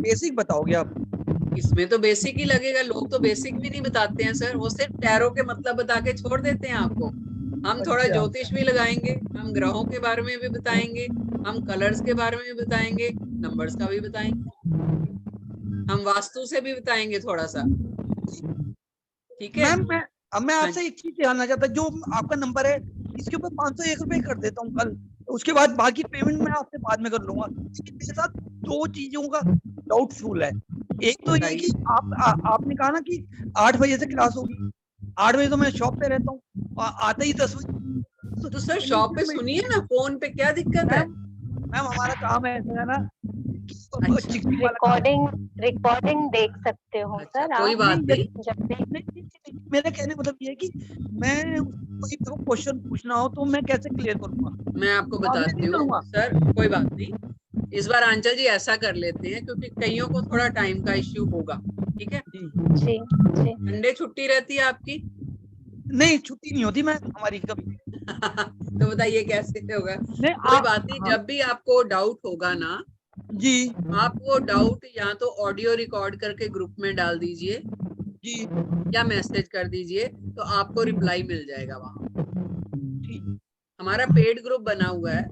बेसिक बताओगे आप? इसमें तो बेसिक ही लगेगा, लोग तो बेसिक भी नहीं बताते हैं सर, वो सिर्फ टैरो के मतलब बता के छोड़ देते हैं आपको। हम थोड़ा ज्योतिष भी लगाएंगे, हम ग्रहों के बारे में भी बताएंगे, हम कलर्स के बारे में भी बताएंगे, नंबर्स का भी बताएंगे, हम वास्तु से भी बताएंगे थोड़ा सा, ठीक है। मैम मैं आपसे एक चीज जानना चाहता, जो आपका नंबर है इसके ऊपर 501 रुपए कर देता हूँ कल, उसके बाद बाकी पेमेंट मैं आपसे बाद में कर लूंगा। लेकिन मेरे साथ 2 चीजों का डाउटफुल है। एक तो ये कि आपने कहा ना कि 8 बजे से क्लास होगी, 8 बजे तो मैं शॉप पे रहता हूँ, आते ही 10 बजे। तो सर शॉप पे सुनिए ना, फोन पे क्या दिक्कत है? मैम हमारा काम ऐसा है ना, रिकॉर्डिंग देख सकते हो अच्छा, सर कोई आप बात नहीं। जब भी। मेरा कहने का मतलब ये है कि मैं कोई क्वेश्चन पूछना हो तो मैं कैसे क्लियर करूंगा? मैं आपको बाद में बताती नहीं हूँ करूंगा। सर, कोई बात नहीं। इस बार आंचल जी ऐसा कर लेते हैं, क्योंकि कईयों को थोड़ा टाइम का इश्यू होगा, ठीक है? जी जी। संडे छुट्टी रहती है आपकी? नहीं, छुट्टी नहीं होती मैं हमारी कभी। तो बताइए कैसे होगा? नहीं, कोई बात नहीं, हाँ, जब भी आपको डाउट होगा ना, जी आप वो डाउट या तो ऑडियो रिकॉर्ड करके ग्रुप में डाल दीजिए जी या मैसेज कर दीजिए, तो आपको रिप्लाई मिल जाएगा वहां। ठीक। हमारा पेड ग्रुप बना हुआ है,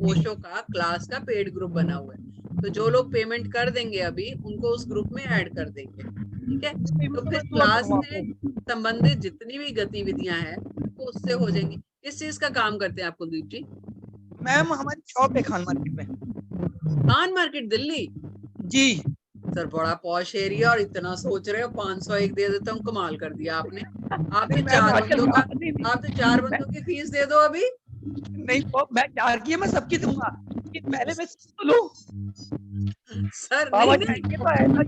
ओशो का क्लास का पेड ग्रुप बना हुआ है, तो जो लोग पेमेंट कर देंगे अभी उनको उस ग्रुप में ऐड कर देंगे, ठीक है? तो फिर क्लास से संबंधित जितनी भी गतिविधियां हैं वो उससे हो जाएंगी। किस चीज का काम करते हैं आप कुलदीप जी? मैम हमारी शॉप है खान मार्केट में। खान मार्केट दिल्ली? जी सर बड़ा पॉश एरिया और इतना सोच रहे हो, 501 दे देता हूँ, कमाल कर दिया आपने। आप तो नहीं, मैम, चार आजकल बंदों का, नहीं, आप तो 4 बंदों की फीस दे दो अभी। नहीं मैं 4 की है, मैं सबकी दूंगा, लेकिन पहले मैं तो लूं। सर बाबा नहीं जी, नहीं, ये तो ऐसा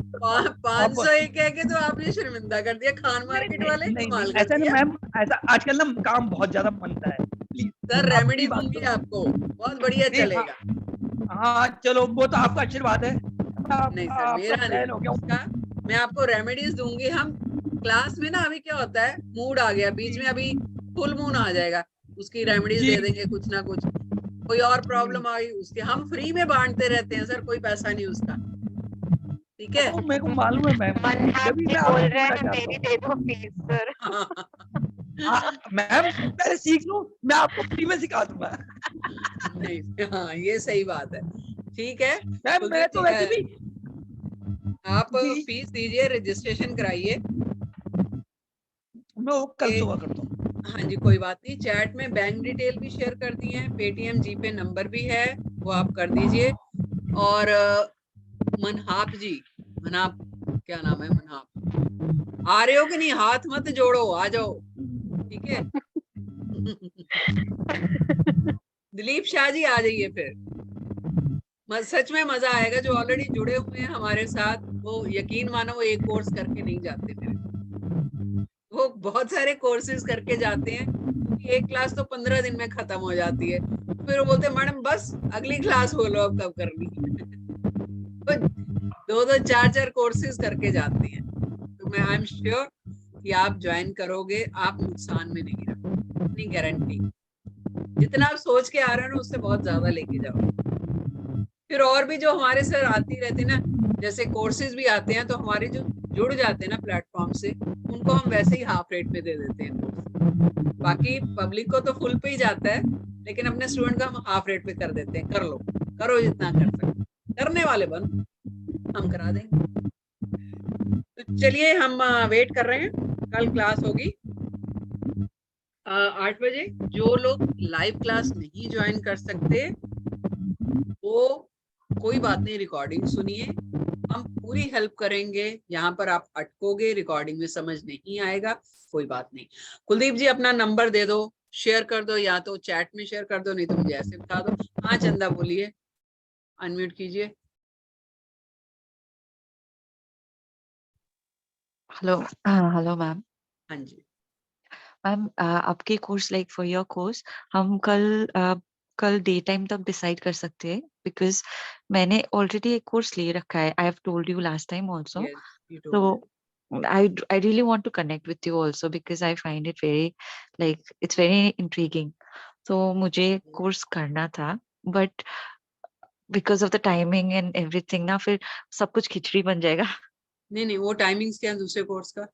501 कह के तो आपने शर्मिंदा कर दिया, खान मार्केट वाले कमाल कर ऐसा ना दिया। मैम, ऐसा आजकल ना काम बहुत ज्यादा बनता है। प्लीज सर आप रेमेडी अपनी बात दूंगी करो। आपको, बहुत बढ़िया नहीं, चलेगा। हाँ चलो, वो तो आपका आशीर्वाद है। नहीं सर, आपका मेरा फैन नहीं हो गया हूँ। उसका, मैं आपको रेमेडीज दूंगी। हम क्लास में ना, अभी क्या होता है, मूड आ गया बीच में, अभी फुल मून आ जाएगा, उसकी रेमेडीज जी दे देंगे कुछ ना कुछ। कोई और प्रॉब्लम आई उसके, हम फ्री में बांटते रहते हैं सर, कोई पैसा नहीं उसका, ठीक है? मेरे को मालूम है मैम, जब भी मैं बोल आपसे रहे जुड़ना हैं चाहता मेरी हूँ। दे दो फीस सर। मैम पहले सीख लूं, मैं आपको फ्री में सिखा दूंगा। नहीं, हाँ ये सही बात है, ठीक है। मैम मैं कुलदीप तो जी, वैसे भी आप जी, फीस दीजिए, रजिस्ट्रेशन कराइए। मैं वो कल ए, सुबह करता हूँ। हाँ जी, कोई बात नहीं। चैट में बैंक डिटेल भी शेयर कर दी है, पेटीएम जीपे नंबर भी है, वो आप कर दीजिए। और मनहाप जी, मनाप, क्या नाम है, मनहाप, आ रहे हो कि नहीं? हाथ मत जोड़ो, आ जाओ, ठीक है? दिलीप शाह जी आ जाइए फिर, सच में मजा आएगा। जो ऑलरेडी जुड़े हुए हैं हमारे साथ, वो यकीन मानो वो एक कोर्स करके नहीं जाते मेरे, वो बहुत सारे कोर्सेज करके जाते हैं, क्योंकि एक क्लास तो 15 दिन में खत्म हो जाती है। फिर वो बोलते मैडम बस अगली क्लास बोलो अब कब करनी है। तो 2-2 4-4 कोर्सेज करके जाते हैं। तो मैं आई एम श्योर कि आप ज्वाइन करोगे, आप नुकसान में नहीं रहोगे, अपनी गारंटी। जितना आप सोच के आ रहे हो ना, उससे बहुत ज्यादा लेके जाओ। फिर और भी जो हमारे सर आती रहती ना, जैसे कोर्सेज भी आते हैं, तो हमारे जो जुड़ जाते हैं ना प्लेटफॉर्म से, उनको हम वैसे ही हाफ रेट पे दे देते हैं कोर्स। बाकी पब्लिक को तो फुल पे ही जाता है, लेकिन अपने स्टूडेंट का हम हाफ रेट पे कर देते हैं। कर लो, करो जितना कर सकते, करने वाले बनो, हम करा देंगे। तो चलिए, हम वेट कर रहे हैं, कल क्लास होगी 8 बजे। जो लोग लाइव क्लास नहीं ज्वाइन कर सकते वो कोई बात नहीं, रिकॉर्डिंग सुनिए, हम पूरी हेल्प करेंगे। यहाँ पर आप अटकोगे, रिकॉर्डिंग में समझ नहीं आएगा, कोई बात नहीं। कुलदीप जी अपना नंबर दे दो, शेयर कर दो, या तो चैट में शेयर कर दो, नहीं तो मुझे ऐसे बता दो। हाँ चंदा बोलिए, अनम्यूट कीजिए। Hello, hello ma'am. हाँ जी, मैम आपके course, like for your course, हम कल डे टाइम तक डिसाइड कर सकते हैं, बिकॉज मैंने ऑलरेडी एक कोर्स ले रखा है। I have told you last time also. Yes you So told. I really want to connect with you also because I find it very, like, it's very intriguing. So मुझे course करना था, but because of the timing and everything ना, फिर सब कुछ खिचड़ी बन जाएगा। नहीं नहीं, वो टाइमिंग्स क्या है दूसरे कोर्स का?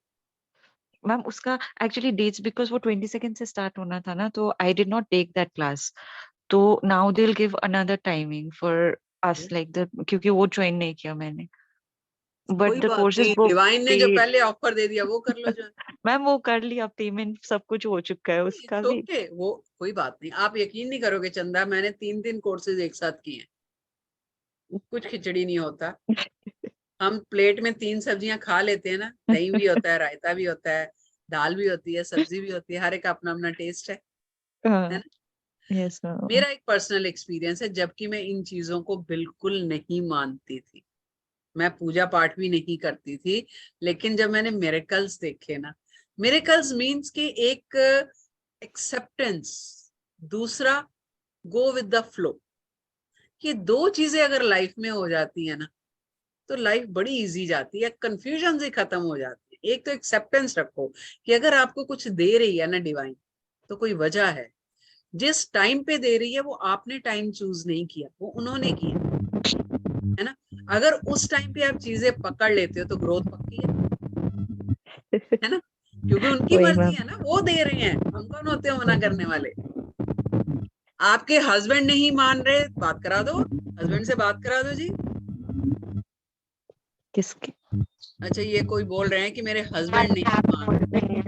मैम उसका एक्चुअली डेट्स, बिकॉज वो 22 से स्टार्ट होना था ना, तो I did not take that class. तो now they will give another timing for us, like the, क्योंकि वो ज्वाइन नहीं किया मैंने। बट कोई द बात कोर्स इज नहीं, बुक। डिवाइन ने जो पहले ऑफर दे दिया वो कर लो जो। मैम वो कर लिया, पेमेंट सब कुछ हो चुका है उसका भी। ओके, वो कोई बात नहीं। आप यकीन नहीं करोगे चंदा, मैंने 3 कोर्सेज एक साथ किए हैं। कुछ खिचड़ी नहीं होता। हम प्लेट में 3 सब्जियां खा लेते हैं ना, दही भी होता है, रायता भी होता है, दाल भी होती है, सब्जी भी होती है, हर एक का अपना अपना टेस्ट है ना। Yes ma'am. मेरा एक पर्सनल एक्सपीरियंस है, जबकि मैं इन चीजों को बिल्कुल नहीं मानती थी, मैं पूजा पाठ भी नहीं करती थी, लेकिन जब मैंने मिरेकल्स देखे ना, मिरेकल्स मीन्स कि एक एक्सेप्टेंस, दूसरा गो विद द फ्लो, ये 2 चीजें अगर लाइफ में हो जाती है ना तो लाइफ बड़ी इजी जाती है, कंफ्यूजन से खत्म हो जाती है। एक तो एक्सेप्टेंस रखो कि अगर आपको कुछ दे रही है ना डिवाइन, तो कोई वजह है। जिस टाइम पे दे रही है वो आपने टाइम चूज नहीं किया, वो उन्होंने किया है ना। अगर उस टाइम पे आप चीजें पकड़ लेते हो तो ग्रोथ पक्की है ना, क्योंकि उनकी वही मर्जी मैम। है ना, वो दे रहे हैं, हम कौन होते हैं मना करने वाले। आपके हस्बैंड नहीं मान रहे, बात करा दो, हस्बैंड से बात करा दो जी। किसके? अच्छा, ये कोई बोल रहे हैं कि मेरे हस्बैंड नहीं मान रहे,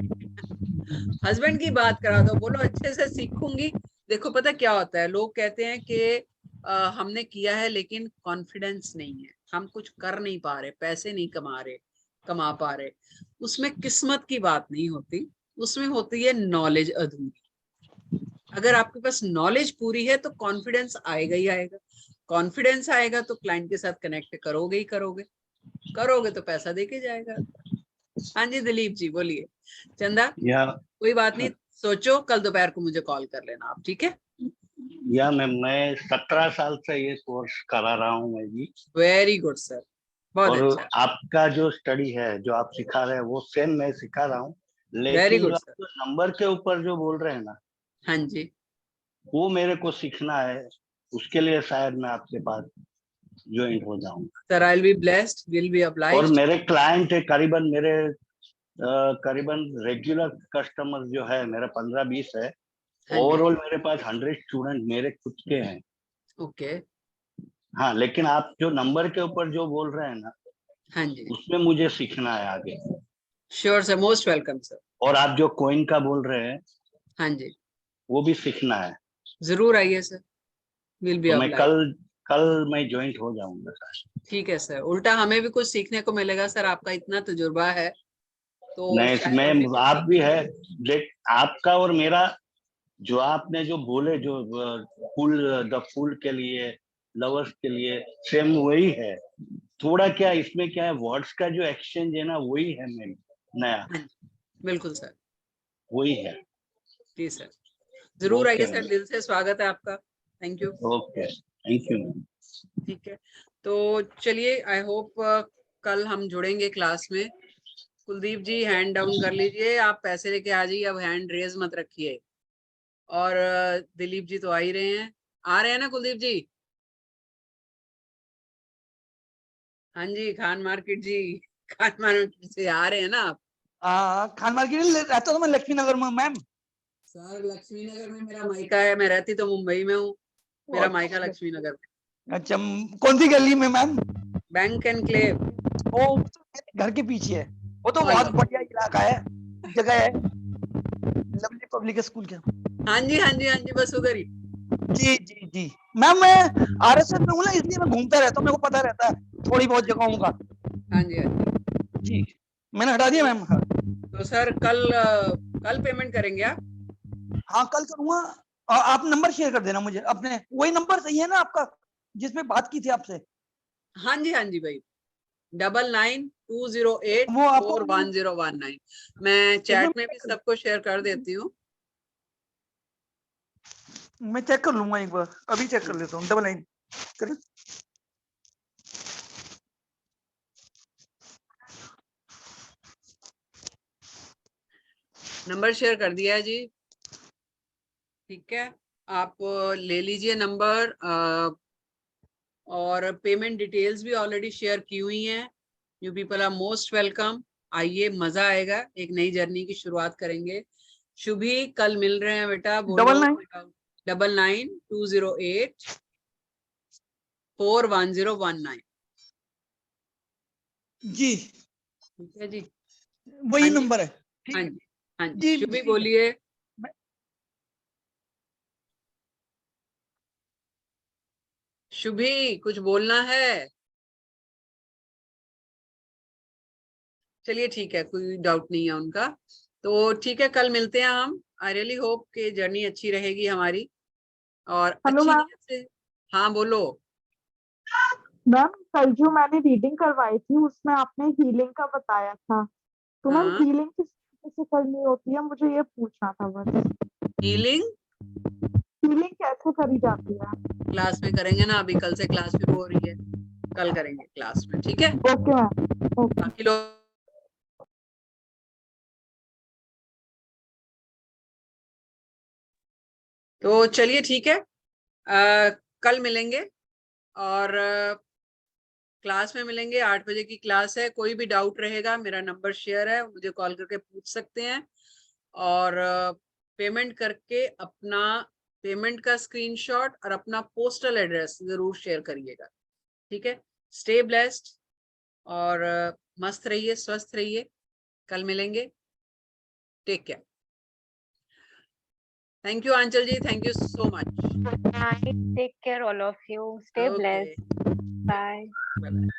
हस्बैंड की बात करा दो, बोलो अच्छे से सीखूंगी। देखो पता क्या होता है, लोग कहते हैं कि हमने किया है लेकिन कॉन्फिडेंस नहीं है, हम कुछ कर नहीं पा रहे, पैसे नहीं कमा पा रहे। उसमें किस्मत की बात नहीं होती, उसमें होती है नॉलेज अधूरी। अगर आपके पास नॉलेज पूरी है तो कॉन्फिडेंस आएगा ही आएगा, कॉन्फिडेंस आएगा तो क्लाइंट के साथ कनेक्ट करोगे ही करोगे तो पैसा देके जाएगा। हाँ जी दिलीप जी बोलिए। चंदा कोई बात नहीं, सोचो, कल दोपहर को मुझे कॉल कर लेना आप, ठीक है? या मैं 17 साल से ये कोर्स करा रहा हूँ मैं जी। वेरी गुड सर, बहुत और अच्छा, आपका जो स्टडी है, जो आप सिखा रहे हैं, वो सेम मैं सिखा रहा हूँ, वेरी लेकिन गुड जो सर। आप नंबर के ऊपर जो बोल रहे हैं ना, हाँ जी, वो मेरे को सीखना है। उसके लिए शायद मैं आपके पास ज्वाइन हो जाऊंगा। Sir I will be blessed, will be और ऑब्लाइज्ड। मेरे क्लाइंट है करीबन मेरे करीबन रेगुलर कस्टमर जो है मेरा 15-20 है। हाँ जी, ओवरऑल मेरे पास 100 स्टूडेंट मेरे खुद के हैं। ओके, हाँ, लेकिन आप जो नंबर के ऊपर जो बोल रहे हैं ना, हाँ जी, उसमें मुझे सीखना है आगे। Sure sir, most welcome sir. और आप जो कॉइन का बोल रहे हैं, हाँ जी, वो भी सीखना है। जरूर आइए सर, विल बी तो मैं ऑब्लाइज्ड। कल मैं ज्वाइन हो जाऊंगा सर। ठीक है सर, उल्टा हमें भी कुछ सीखने को मिलेगा सर, आपका इतना तजुर्बा है तो नहीं, शायद हम भी मैं कुछ आप सीख भी लें। है, देख आपका और मेरा, जो आपने जो बोले, जो फूल, द फूल के लिए, लवर्स के लिए, सेम वही है। थोड़ा क्या इसमें क्या है, वर्ड्स का जो एक्सचेंज है ना, वही है मेन नया, हाँ जी, बिल्कुल सर, वही है। जी सर, जरूर आइए ओके सर, दिल से स्वागत है आपका, thank you. Okay, thank you. ठीक है, तो चलिए, आई होप कल हम जुड़ेंगे क्लास में। कुलदीप जी हैंड डाउन कर लीजिए, आप पैसे लेके आ जाइए, अब हैंड रेज मत रखिए। और दिलीप जी तो आ ही रहे हैं, आ रहे हैं ना कुलदीप जी? हाँ जी, खान मार्केट जी, खान मार्केट से आ रहे हैं ना आप? खान मार्केट रहता तो मैं लक्ष्मी नगर में मैम। सर लक्ष्मी नगर में मेरा मायका है, मैं रहती तो मुंबई में हूँ, मेरा मायका लक्ष्मी नगर में। अच्छा, कौन सी गली में मैम? Bank enclave. वो तो मेरे घर के पीछे है, वो तो बहुत बढ़िया इलाका है, जगह है, लवली पब्लिक स्कूल के। हाँ जी हाँ जी हाँ जी, बस उधर ही। जी जी जी मैम, मैं आरएसएस में हूँ ना, इसलिए मैं घूमता रहता हूँ, मेरे को पता रहता है थोड़ी बहुत जगहों का। हाँ जी हाँ जी, मैंने हटा दिया मैम। जी। तो सर कल पेमेंट करेंगे आप? हाँ कल करूँगा। आप नंबर शेयर कर देना मुझे अपने, वही नंबर सही है ना आपका जिसमें बात की थी आपसे? हाँ जी भाई, 992084 वो आपको 41019। मैं चैट में भी सबको शेयर कर देती हूँ। मैं चेक कर लूंगा एक बार, अभी चेक कर लेता हूँ। 99 कर, नंबर शेयर कर दिया है जी, ठीक है, आप ले लीजिए नंबर। और पेमेंट डिटेल्स भी ऑलरेडी शेयर की हुई हैं। You people are most welcome, आइए, मजा आएगा, एक नई जर्नी की शुरुआत करेंगे। शुभी कल मिल रहे हैं बेटा, बोलो 992084 41019। जी ठीक है जी, वही हाँ जी, नंबर है। हाँ जी, हाँ जी, जी, शुभी जी। बोलिए। शुभी कुछ बोलना है? चलिए ठीक है, कोई डाउट नहीं है उनका, तो ठीक है, कल मिलते हैं हम। आई रियली होप कि जर्नी अच्छी रहेगी हमारी और हेलो अच्छी मैम। नीयत से। हाँ बोलो। मैम कल जो मैंने रीडिंग करवाई थी उसमें आपने हीलिंग का बताया था, तो मैम हाँ, हीलिंग किस तरीके से करनी होती है, मुझे ये पूछना था बस। हीलिंग हीलिंग कैसे करी जाती है? क्लास में करेंगे ना, अभी कल से क्लास शुरू हो रही है, कल करेंगे क्लास में, ठीक है। Okay ma'am, okay. बाकी लोग तो चलिए ठीक है, कल मिलेंगे और क्लास में मिलेंगे। 8 बजे की क्लास है, कोई भी डाउट रहेगा मेरा नंबर शेयर है, मुझे कॉल करके पूछ सकते हैं। और पेमेंट करके अपना पेमेंट का स्क्रीनशॉट और अपना पोस्टल एड्रेस जरूर शेयर करिएगा, ठीक है। स्टे ब्लेस्ड और मस्त रहिए, स्वस्थ रहिए। कल मिलेंगे, take care. Thank you Anchal ji, thank you so much. Good night. Take care, all of you. Stay okay, blessed. Bye. Bye bye.